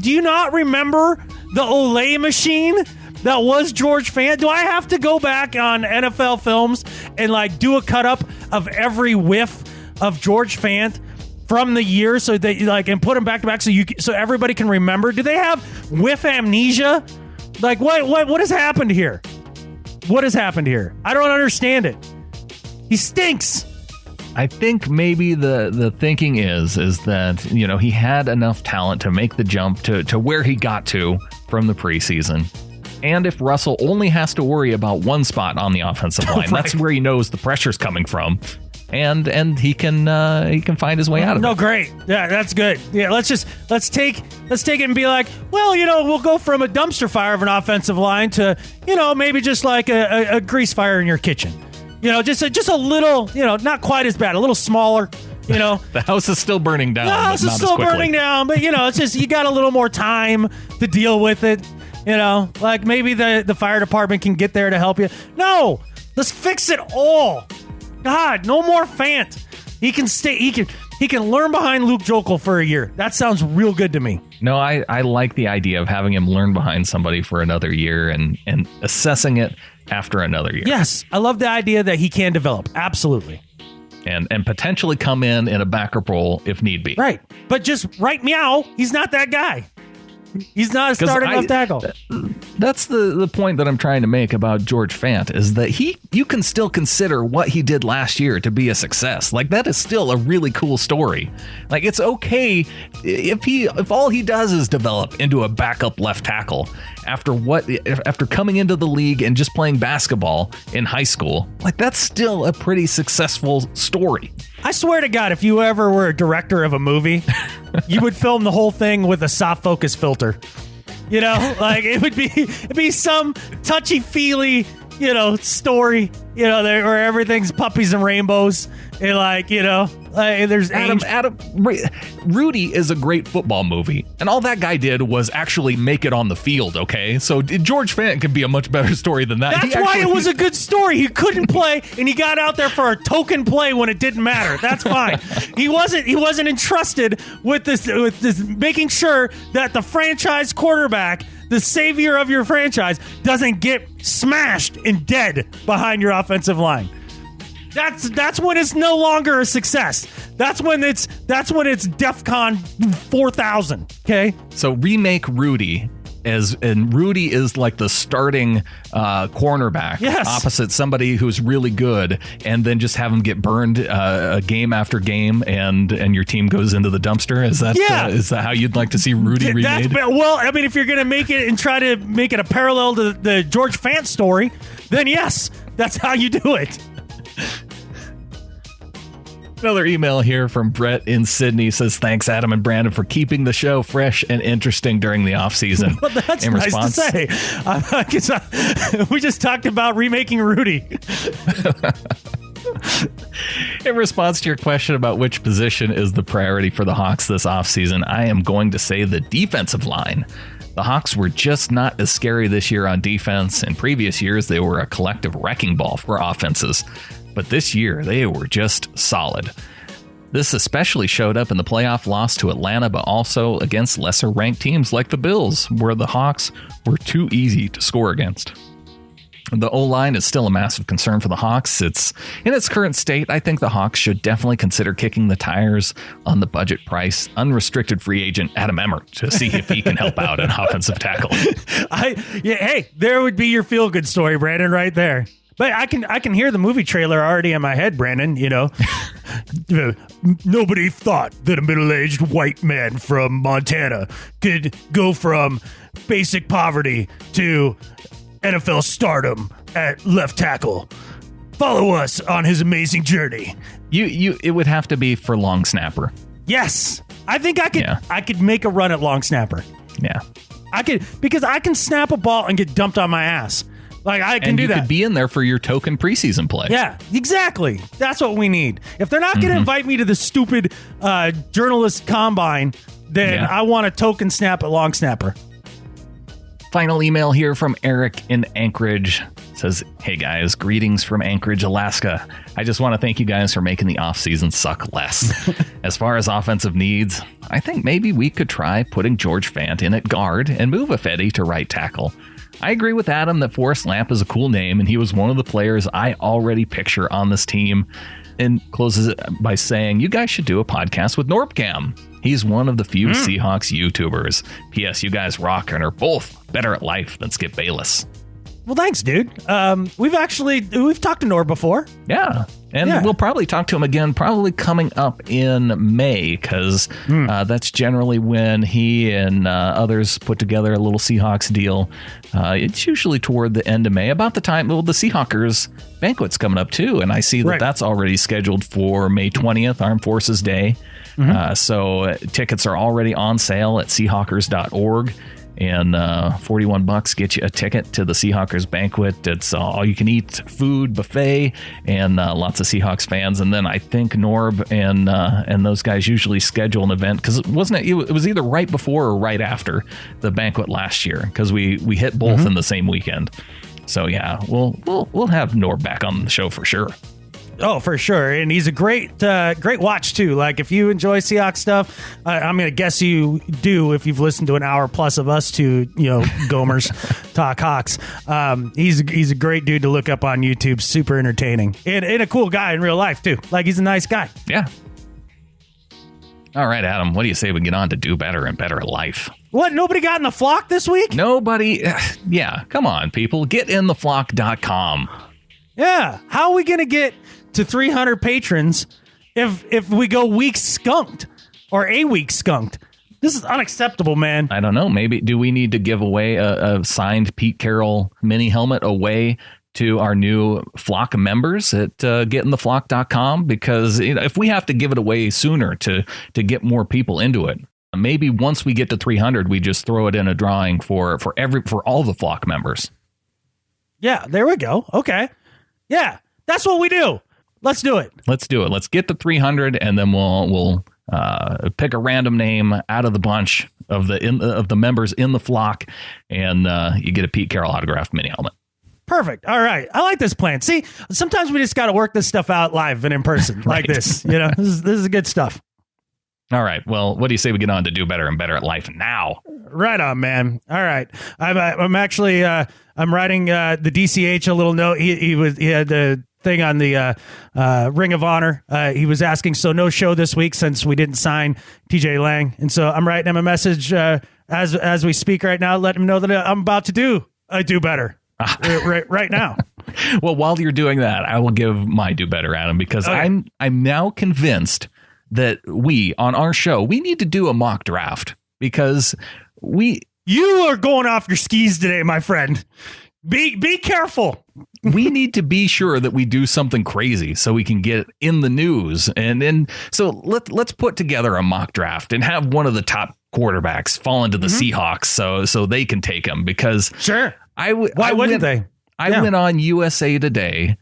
do you not remember the Olay machine that was George Fant? Do I have to go back on NFL films and do a cut up of every whiff of George Fant from the year so that and put them back to back so everybody can remember? Do they have whiff amnesia? What has happened here? What has happened here? I don't understand it. He stinks. I think maybe the thinking is that, he had enough talent to make the jump to where he got to from the preseason. And if Russell only has to worry about one spot on the offensive line, right, that's where he knows the pressure's coming from. And he can find his way out of it. No, great. Yeah, that's good. Yeah, let's take it and be like, well, we'll go from a dumpster fire of an offensive line to, maybe just like a grease fire in your kitchen. Just a little, not quite as bad, a little smaller. The house is still burning down. The house is still burning down, but it's just you got a little more time to deal with it. Maybe the fire department can get there to help you. No, let's fix it all. God, no more Fant. He can stay. He can learn behind Luke Jokel for a year. That sounds real good to me. No, I like the idea of having him learn behind somebody for another year and assessing it after another year. Yes, I love the idea that he can develop. Absolutely. And potentially come in a backup role if need be. Right. But just right meow, he's not that guy. He's not a starting left tackle. That's the point that I'm trying to make about George Fant is that you can still consider what he did last year to be a success. That is still a really cool story. It's okay if all he does is develop into a backup left tackle after coming into the league and just playing basketball in high school. That's still a pretty successful story. I swear to God, if you ever were a director of a movie, you would film the whole thing with a soft focus filter. It'd be some touchy-feely, story, where everything's puppies and rainbows. And there's Adam, Rudy is a great football movie, and all that guy did was actually make it on the field. Okay, so George Fant can be a much better story than that. That's why it was a good story. He couldn't play, and he got out there for a token play when it didn't matter. That's fine. He wasn't entrusted with this making sure that the franchise quarterback, the savior of your franchise, doesn't get smashed and dead behind your offensive line. That's when it's no longer a success. That's when it's DEFCON 4000. Okay. So remake Rudy and Rudy is like the starting cornerback opposite somebody who's really good, and then just have him get burned game after game, and your team goes into the dumpster. Is that how you'd like to see Rudy remade? Well, I mean, if you're going to make it and try to make it a parallel to the George Fant story, then yes, that's how you do it. Another email here from Brett in Sydney says, thanks, Adam and Brandon, for keeping the show fresh and interesting during the off season. Well, that's in nice response, to say. We just talked about remaking Rudy. In response to your question about which position is the priority for the Hawks this offseason, I am going to say the defensive line. The Hawks were just not as scary this year on defense. In previous years, they were a collective wrecking ball for offenses. But this year, they were just solid. This especially showed up in the playoff loss to Atlanta, but also against lesser-ranked teams like the Bills, where the Hawks were too easy to score against. The O-line is still a massive concern for the Hawks. It's in its current state. I think the Hawks should definitely consider kicking the tires on the budget price unrestricted free agent Adam Emmert to see if he can help out an offensive tackle. Hey, there would be your feel-good story, Brandon, right there. But I can hear the movie trailer already in my head, Brandon, you know. Nobody thought that a middle-aged white man from Montana could go from basic poverty to NFL stardom at left tackle. Follow us on his amazing journey. It would have to be for long snapper. Yes. I think I could make a run at long snapper. Yeah. I could, because I can snap a ball and get dumped on my ass. Like, I can do that. And you could be in there for your token preseason play. Yeah, exactly. That's what we need. If they're not going to invite me to the stupid journalist combine, then I want a token snap at long snapper. Final email here from Eric in Anchorage. Says, hey guys, greetings from Anchorage, Alaska. I just want to thank you guys for making the offseason suck less. As far as offensive needs, I think maybe we could try putting George Fant in at guard and move Ifedi to right tackle. I agree with Adam that Forrest Lamp is a cool name, and he was one of the players I already picture on this team. And closes it by saying, you guys should do a podcast with Norbcam. He's one of the few Seahawks YouTubers. P.S. You guys rock and are both better at life than Skip Bayless. Well, thanks, dude. We've talked to Norb before. Yeah. And we'll probably talk to him again, probably coming up in May, because that's generally when he and others put together a little Seahawks deal. It's usually toward the end of May, about the time, the Seahawkers banquet's coming up too. And I see that that's already scheduled for May 20th, Armed Forces Day. So tickets are already on sale at seahawkers.org. And $41 gets you a ticket to the Seahawkers banquet. It's all you can eat food buffet and lots of Seahawks fans. And then I think Norb and those guys usually schedule an event, because it was either right before or right after the banquet last year, because we hit both in the same weekend. So yeah, we'll have Norb back on the show for sure. Oh, for sure. And he's a great watch, too. Like, if you enjoy Seahawks stuff, I'm going to guess you do if you've listened to an hour plus of us two, Gomers talk Hawks. He's a great dude to look up on YouTube. Super entertaining. And a cool guy in real life, too. Like, he's a nice guy. Yeah. All right, Adam, what do you say we get on to do better and better at life? What? Nobody got in the flock this week? Nobody. Yeah. Come on, people. Getintheflock.com. Yeah. How are we going to get to 300 patrons if we go week skunked or a week skunked? This is unacceptable, man. I don't know. Maybe do we need to give away a signed Pete Carroll mini helmet away to our new flock members at getintheflock.com? Because if we have to give it away sooner to get more people into it, maybe once we get to 300, we just throw it in a drawing for all the flock members. Yeah, there we go. Okay. Yeah, that's what we do. Let's do it. Let's do it. Let's get to 300, and then we'll pick a random name out of the bunch of the members in the flock, and you get a Pete Carroll autographed mini helmet. Perfect. All right. I like this plan. See, sometimes we just got to work this stuff out live and in person like this. This is good stuff. All right. Well, what do you say we get on to do better and better at life now? Right on, man. All right. I'm actually I'm writing the DCH a little note. He had the thing on the Ring of Honor. He was asking, so no show this week since we didn't sign TJ Lang. And so I'm writing him a message as we speak right now, let him know that I'm about to do a do better right now. Well, while you're doing that, I will give my do better, Adam, because Okay. I'm now convinced that we on our show, we need to do a mock draft because You are going off your skis today, my friend. Be careful. we need to be sure that we do something crazy so we can get in the news. And so let's put together a mock draft and have one of the top quarterbacks fall into the Seahawks so they can take them, because Sure. why wouldn't they? I went on USA Today,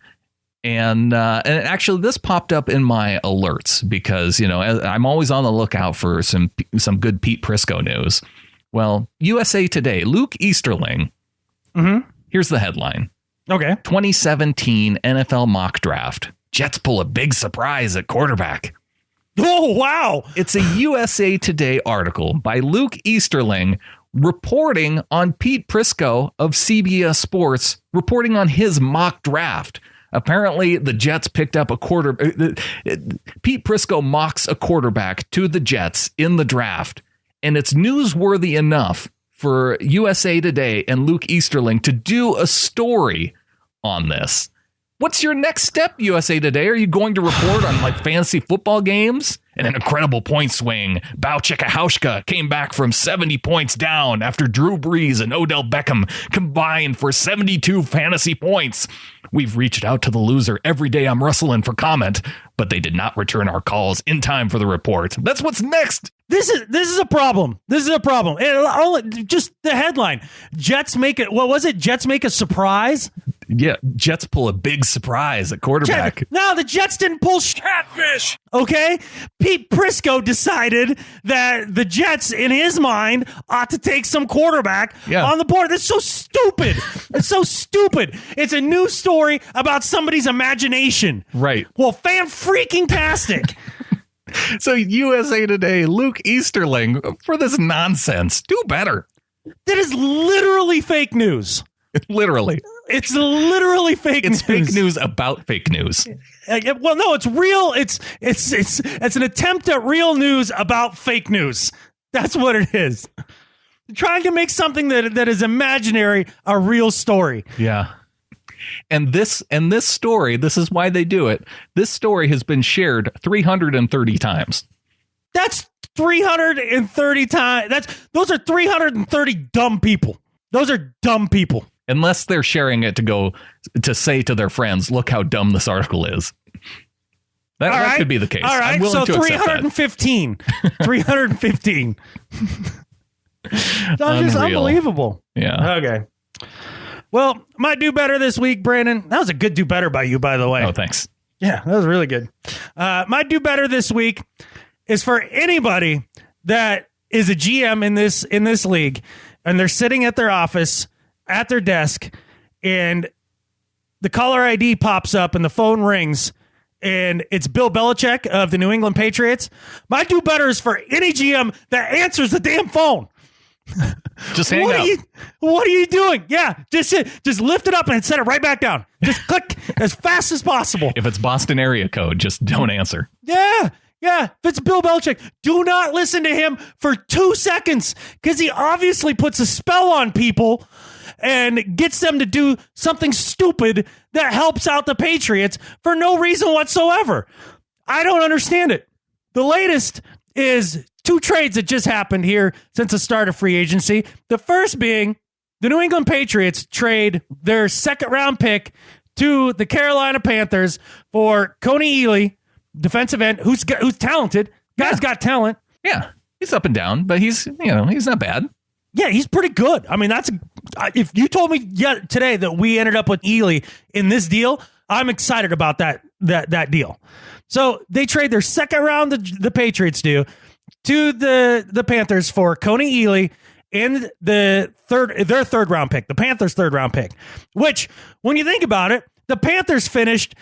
and actually this popped up in my alerts because, I'm always on the lookout for some good Pete Prisco news. Well, USA Today, Luke Easterling. Here's the headline. Okay. 2017 NFL mock draft. Jets pull a big surprise at quarterback. Oh, wow. It's a USA Today article by Luke Easterling reporting on Pete Prisco of CBS Sports, reporting on his mock draft. Apparently, the Jets picked up a Pete Prisco mocks a quarterback to the Jets in the draft, and it's newsworthy enough for USA Today and Luke Easterling to do a story on this. What's your next step, USA Today? Are you going to report on fantasy football games? And an incredible point swing. Bauchika came back from 70 points down after Drew Brees and Odell Beckham combined for 72 fantasy points. We've reached out to the loser every day. I'm rustling for comment, but they did not return our calls in time for the report. That's what's next. This is a problem. Just the headline. Jets make it. What was it? Jets make a surprise. Yeah, Jets pull a big surprise at quarterback. No, the Jets didn't pull catfish. Okay, Pete Prisco decided that the Jets, in his mind, ought to take some quarterback on the board. That's so stupid. It's so stupid. It's a news story about somebody's imagination. Right. Well, fan-freaking-tastic. So USA Today, Luke Easterling, for this nonsense, do better. That is literally fake news. Literally. It's literally fake news. It's fake news about fake news. Well, no, it's real. It's an attempt at real news about fake news. That's what it is. Trying to make something that is imaginary a real story. Yeah. And this story, this is why they do it. This story has been shared 330 times. That's 330 times. Those are 330 dumb people. Those are dumb people. Unless they're sharing it to say to their friends, look how dumb this article is. That could be the case. All right, so 315. 315. That's just unbelievable. Yeah. Okay. Well, my do better this week, Brandon. That was a good do better by you, by the way. Oh, thanks. Yeah, that was really good. My do better this week is for anybody that is a GM in this league, and they're sitting at their office at their desk, and the caller ID pops up and the phone rings, and it's Bill Belichick of the New England Patriots. My do better is for any GM that answers the damn phone. Just hang up. What are you doing? Yeah, just lift it up and set it right back down. Just click as fast as possible. If it's Boston area code, just don't answer. Yeah. If it's Bill Belichick, do not listen to him for 2 seconds, because he obviously puts a spell on people and gets them to do something stupid that helps out the Patriots for no reason whatsoever. I don't understand it. The latest is 2 trades that just happened here since the start of free agency. The first being the New England Patriots trade their second-round pick to the Carolina Panthers for Coney Ely, defensive end, who's talented. Guy's got talent. Yeah, he's up and down, but he's not bad. Yeah, he's pretty good. I mean, if you told me today that we ended up with Ely in this deal, I'm excited about that deal. So they trade their second round, the Patriots do, to the Panthers for Coney Ely and their third round pick, the Panthers' third round pick, which when you think about it, the Panthers finished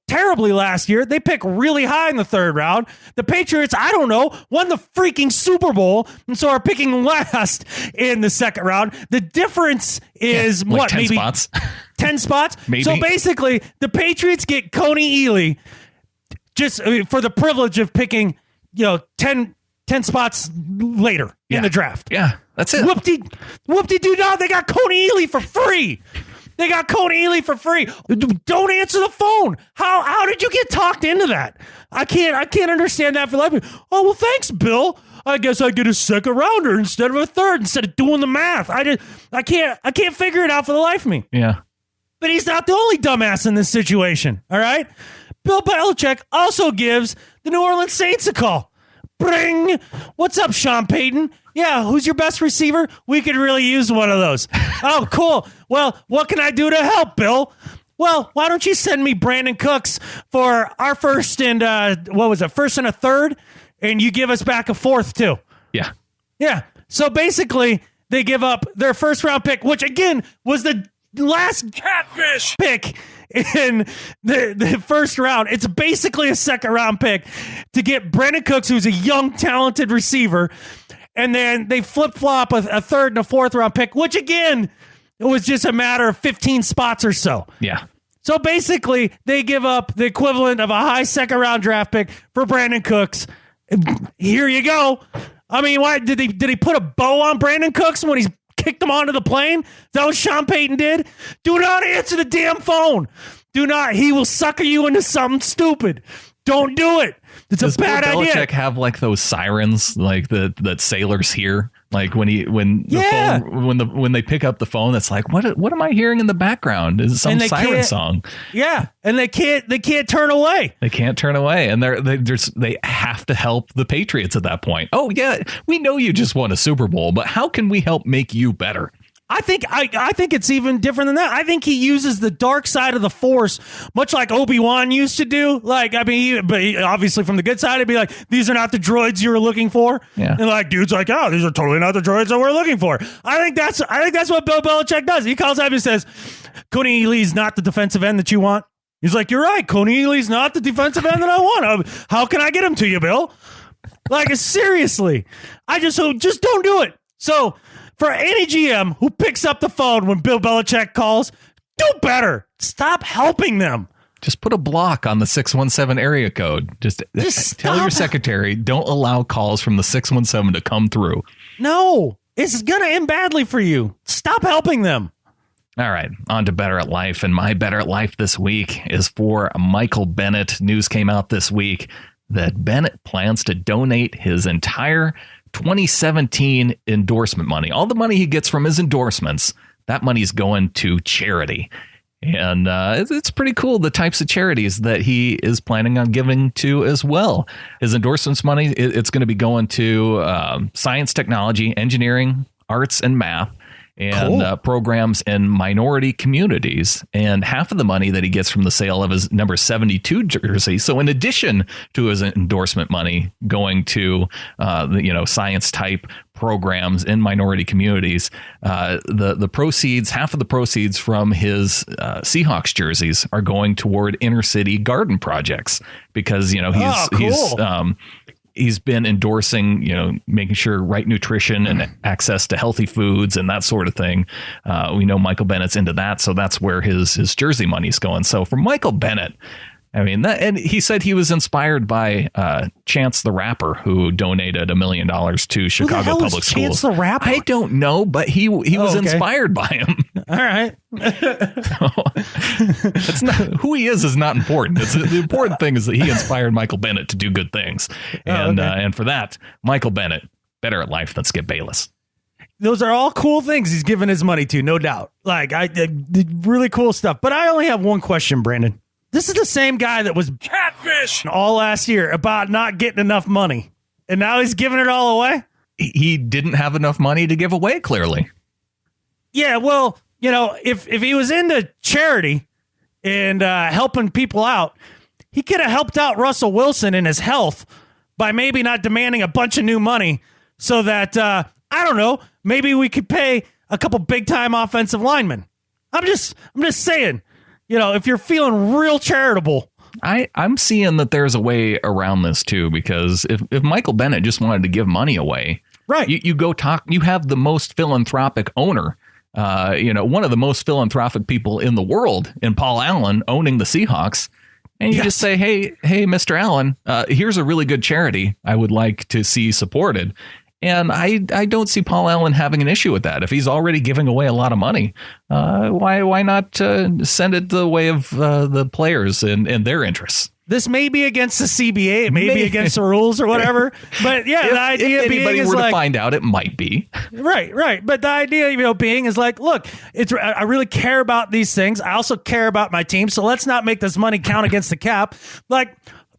terribly last year. They pick really high in the third round. The Patriots, I don't know, won the freaking Super Bowl, and so are picking last in the second round. The difference is like 10 maybe spots? 10 spots? Maybe. So basically, the Patriots get Coney Ely just for the privilege of picking, 10 10 spots later in the draft. Yeah, that's it. Whoop-de-doo, they got Coney Ely for free. Don't answer the phone. How did you get talked into that? I can't understand that for life. Oh, well, thanks, Bill. I guess I get a second rounder instead of a third instead of doing the math. I can't figure it out for the life of me. Yeah. But he's not the only dumbass in this situation. All right. Bill Belichick also gives the New Orleans Saints a call. Bring. What's up, Sean Payton? Yeah, who's your best receiver? We could really use one of those. Oh, cool. Well, what can I do to help, Bill? Well, why don't you send me Brandon Cooks for our first and first and a third, and you give us back a fourth too. Yeah. Yeah. So basically, they give up their first round pick, which again was the last catfish pick in the first round. It's basically a second round pick to get Brandon Cooks, who's a young, talented receiver. And then they flip-flop a third and a fourth round pick, which again, it was just a matter of 15 spots or so. Yeah. So basically, they give up the equivalent of a high second round draft pick for Brandon Cooks. Here you go. I mean, why did he put a bow on Brandon Cooks when he's kicked him onto the plane? Is that what Sean Payton did? Do not answer the damn phone. Do not. He will sucker you into something stupid. Don't do it. It's a bad idea. Does Bill Belichick have like those sirens like that sailors hear? Like when they pick up the phone, it's like, what am I hearing in the background? Is it some siren song? Yeah, and they can't turn away. They can't turn away, and they have to help the Patriots at that point. Oh yeah, we know you just won a Super Bowl, but how can we help make you better? I think it's even different than that. I think he uses the dark side of the Force, much like Obi-Wan used to do. Like, I mean, but obviously from the good side, it'd be like, these are not the droids you were looking for. Yeah. And like, dude's like, oh, these are totally not the droids that we're looking for. I think that's what Bill Belichick does. He calls up and says, Coney Ely's not the defensive end that you want. He's like, you're right. Coney Ely's not the defensive end that I want. How can I get him to you, Bill? Like, seriously. Just don't do it. So, for any GM who picks up the phone when Bill Belichick calls, do better. Stop helping them. Just put a block on the 617 area code. Just tell your secretary, don't allow calls from the 617 to come through. No, it's going to end badly for you. Stop helping them. All right, on to Better at Life. And my Better at Life this week is for Michael Bennett. News came out this week that Bennett plans to donate his entire 2017 endorsement money. All the money he gets from his endorsements, that money's going to charity. And it's pretty cool, the types of charities that he is planning on giving to as well. His endorsements money, it's going to be going to science, technology, engineering, arts, and math, and cool. Programs in minority communities. And half of the money that he gets from the sale of his number 72 jersey. So in addition to his endorsement money going to science type programs in minority communities, the proceeds, half of the proceeds from his Seahawks jerseys are going toward inner city garden projects, because he's been endorsing, making sure right nutrition and access to healthy foods and that sort of thing. We know Michael Bennett's into that, so that's where his jersey money's going. So for Michael Bennett, I mean, and he said he was inspired by Chance the Rapper, who donated $1 million to Chicago Public Schools. Chance the Rapper? I don't know, but he was inspired by him. All right. It's not, who he is not important. The important thing is that he inspired Michael Bennett to do good things. And for that, Michael Bennett, Better at Life than Skip Bayless. Those are all cool things he's giving his money to, no doubt. Like, really cool stuff. But I only have one question, Brandon. This is the same guy that was catfish all last year about not getting enough money. And now he's giving it all away? He didn't have enough money to give away, clearly. Yeah, well, if he was into charity and helping people out, he could have helped out Russell Wilson in his health by maybe not demanding a bunch of new money so that, I don't know, maybe we could pay a couple big-time offensive linemen. I'm just saying. If you're feeling real charitable. I'm seeing that there's a way around this, too, because if Michael Bennett just wanted to give money away, right? You go talk. You have the most philanthropic owner, one of the most philanthropic people in the world, in Paul Allen owning the Seahawks. And you just say, hey, Mr. Allen, here's a really good charity I would like to see supported. And I don't see Paul Allen having an issue with that. If he's already giving away a lot of money, why not send it the way of the players and their interests? This may be against the CBA, it may be against the rules or whatever. But yeah, the idea if being anybody is were like, to find out, it might be. Right. But the idea, being is like, look, I really care about these things. I also care about my team. So let's not make this money count against the cap. Like,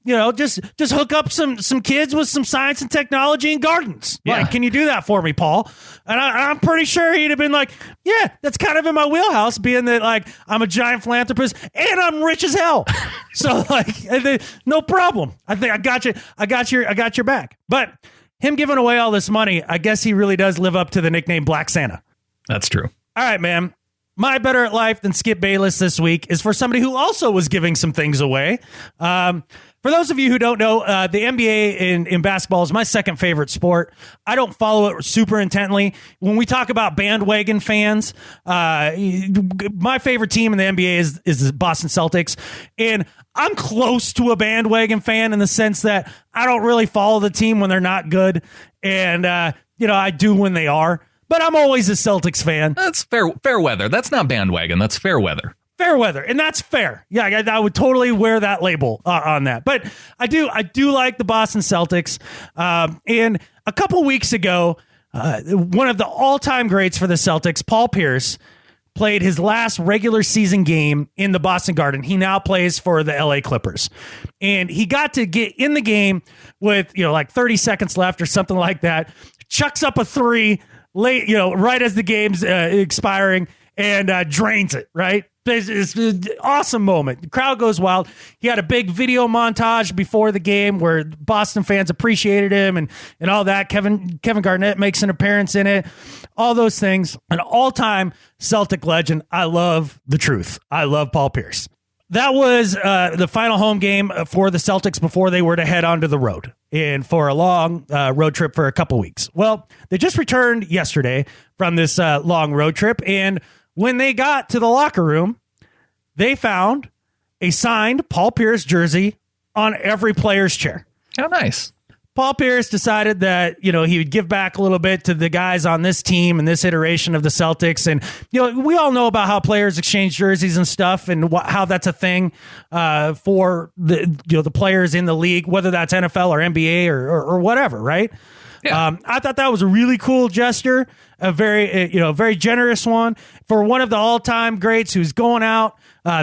just hook up some kids with some science and technology and gardens. Yeah. Like, can you do that for me, Paul? And I'm pretty sure he'd have been like, yeah, that's kind of in my wheelhouse, being that like I'm a giant philanthropist and I'm rich as hell. So like, no problem. I think I got you. I got your back. But him giving away all this money, I guess he really does live up to the nickname Black Santa. That's true. All right, man. My better at life than Skip Bayless this week is for somebody who also was giving some things away. For those of you who don't know, the NBA in basketball is my second favorite sport. I don't follow it super intently. When we talk about bandwagon fans, my favorite team in the NBA is the Boston Celtics. And I'm close to a bandwagon fan in the sense that I don't really follow the team when they're not good. And, I do when they are. But I'm always a Celtics fan. That's fair weather. That's not bandwagon. That's fair weather. Fair weather, and that's fair. Yeah, I would totally wear that label on that. But I do like the Boston Celtics. And a couple weeks ago, one of the all-time greats for the Celtics, Paul Pierce, played his last regular season game in the Boston Garden. He now plays for the LA Clippers. And he got to get in the game with, like 30 seconds left or something like that, chucks up a three late, right as the game's expiring, and drains it, right? It's an awesome moment. The crowd goes wild. He had a big video montage before the game where Boston fans appreciated him and all that. Kevin Garnett makes an appearance in it. All those things. An all-time Celtic legend. I love the truth. I love Paul Pierce. That was the final home game for the Celtics before they were to head onto the road and for a long road trip for a couple weeks. Well, they just returned yesterday from this long road trip, and when they got to the locker room, they found a signed Paul Pierce jersey on every player's chair. How nice. Paul Pierce decided that, he would give back a little bit to the guys on this team and this iteration of the Celtics. And, we all know about how players exchange jerseys and stuff and how that's a thing for the players in the league, whether that's NFL or NBA or whatever, right? Yeah. I thought that was a really cool gesture, a very generous one for one of the all-time greats who's going out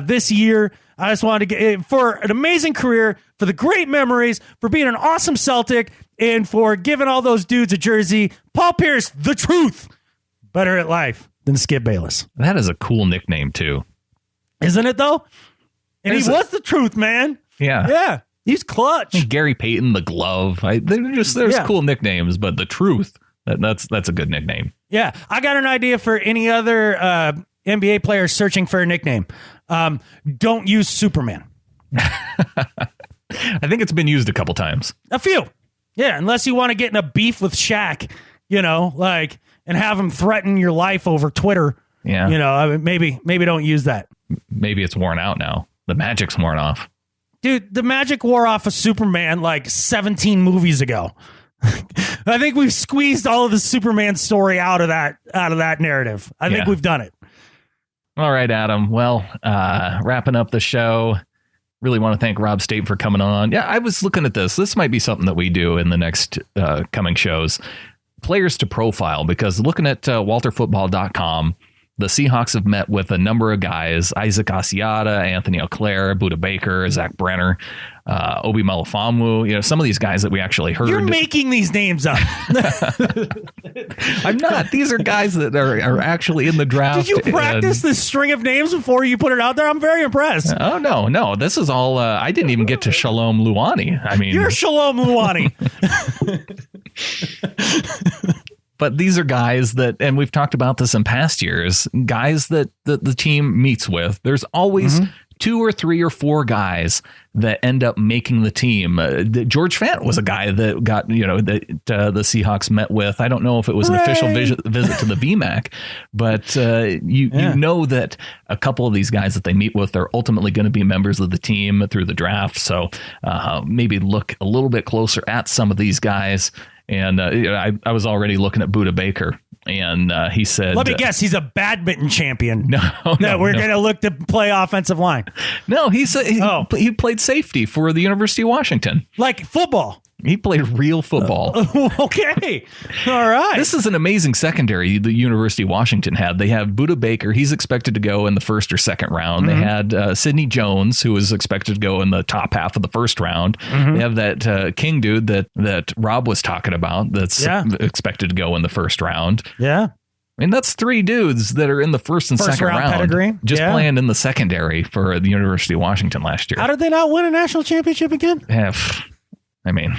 this year. I just wanted to get for an amazing career, for the great memories, for being an awesome Celtic, and for giving all those dudes a jersey. Paul Pierce, the truth, better at life than Skip Bayless. That is a cool nickname too, isn't it? Though, and he was the truth, man. Yeah. He's clutch. And Gary Payton, the glove. There's cool nicknames, but the truth, that's a good nickname. Yeah, I got an idea for any other NBA players searching for a nickname. Don't use Superman. I think it's been used a couple times. A few. Yeah, unless you want to get in a beef with Shaq, and have him threaten your life over Twitter. Yeah. Maybe don't use that. Maybe it's worn out now. The magic's worn off. Dude, the magic wore off of Superman like 17 movies ago. I think we've squeezed all of the Superman story out of that narrative. I think we've done it. All right, Adam. Well, wrapping up the show. Really want to thank Rob Staton for coming on. Yeah, I was looking at this. This might be something that we do in the next coming shows. Players to profile, because looking at walterfootball.com, the Seahawks have met with a number of guys: Isaac Asiata, Anthony Auclair, Budda Baker, Zach Brenner, Obi Melifonwu. Some of these guys that we actually heard. You're making these names up. I'm not. These are guys that are actually in the draft. Did you practice this string of names before you put it out there? I'm very impressed. Oh, no. This is all. I didn't even get to Shalom Luani. I mean, you're Shalom Luani. But these are guys that, and we've talked about this in past years, guys that the team meets with. There's always 2 or 3 or 4 guys that end up making the team. George Fant was a guy that got, that the Seahawks met with. I don't know if it was an official visit to the VMAC, but you know that a couple of these guys that they meet with are ultimately going to be members of the team through the draft. So maybe look a little bit closer at some of these guys. And I was already looking at Budda Baker. And he said, let me guess, he's a badminton champion. No, we're going to look to play offensive line. No, he played safety for the University of Washington. Like football. He played real football. Okay. All right. This is an amazing secondary the University of Washington had. They have Budda Baker. He's expected to go in the first or second round. Mm-hmm. They had Sidney Jones, who was expected to go in the top half of the first round. Mm-hmm. They have that King dude that Rob was talking about that's expected to go in the first round. Yeah. I mean, that's 3 dudes that are in the first and second round. Pedigree. Just playing in the secondary for the University of Washington last year. How did they not win a national championship again? I mean,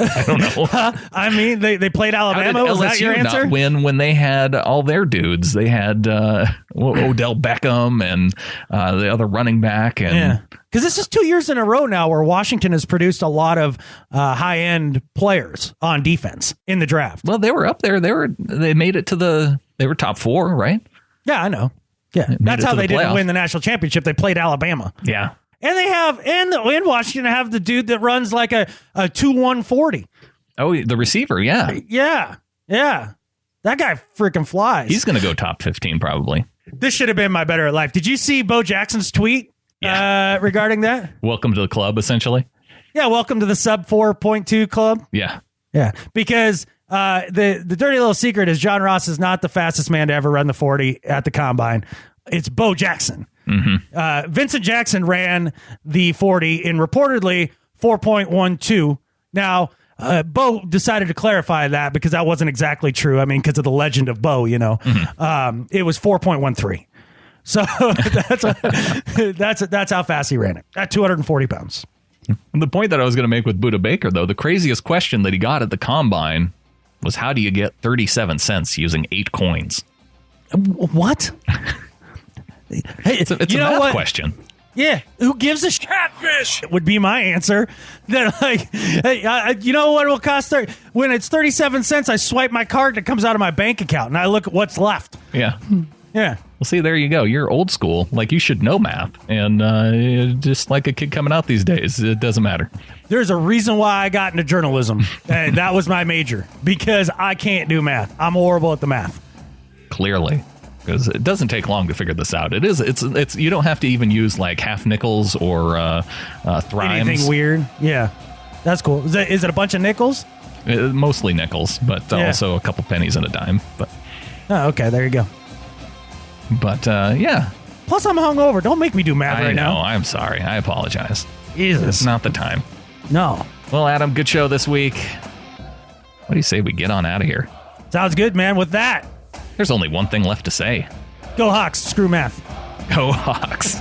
I don't know. I mean, they played Alabama. Was that your answer? Not win when they had all their dudes. They had Odell Beckham and the other running back. And because this is 2 years in a row now where Washington has produced a lot of high-end players on defense in the draft. Well, they were up there. They made it to they were top 4, right? Yeah, I know. Yeah, that's how they didn't win the national championship. They played Alabama. Yeah. And they have, in Washington, have the dude that runs like a 2-1-40. Oh, the receiver, yeah. Yeah. That guy freaking flies. He's going to go top 15 probably. This should have been my better life. Did you see Bo Jackson's tweet regarding that? Welcome to the club, essentially. Yeah, welcome to the sub 4.2 club. Yeah. Yeah, because the dirty little secret is John Ross is not the fastest man to ever run the 40 at the combine. It's Bo Jackson. Mm-hmm. Vincent Jackson ran the 40 in reportedly 4.12. Now, Bo decided to clarify that because that wasn't exactly true. I mean, because of the legend of Bo, it was 4.13. So that's how fast he ran it at 240 pounds. And the point that I was going to make with Budda Baker, though, the craziest question that he got at the combine was, how do you get 37 cents using 8 coins? What? Hey, it's a math question. Yeah, who gives a catfish? Would be my answer. That hey, you know what it will cost? When it's 37 cents, I swipe my card and it comes out of my bank account, and I look at what's left. Yeah. Yeah. Well, see, there you go. You're old school. Like, you should know math. And just like a kid coming out these days, it doesn't matter. There's a reason why I got into journalism. And that was my major. Because I can't do math. I'm horrible at the math. Clearly. Because it doesn't take long to figure this out. It's you don't have to even use like half nickels or thrimes. Anything weird? Yeah. That's cool. Is it a bunch of nickels? Mostly nickels, but also a couple pennies and a dime. But okay. There you go. But, yeah. Plus, I'm hungover. Don't make me do math right now. I'm sorry. I apologize. Jesus. It's not the time. No. Well, Adam, good show this week. What do you say we get on out of here? Sounds good, man. With that, there's only one thing left to say. Go Hawks. Screw math. Go Hawks.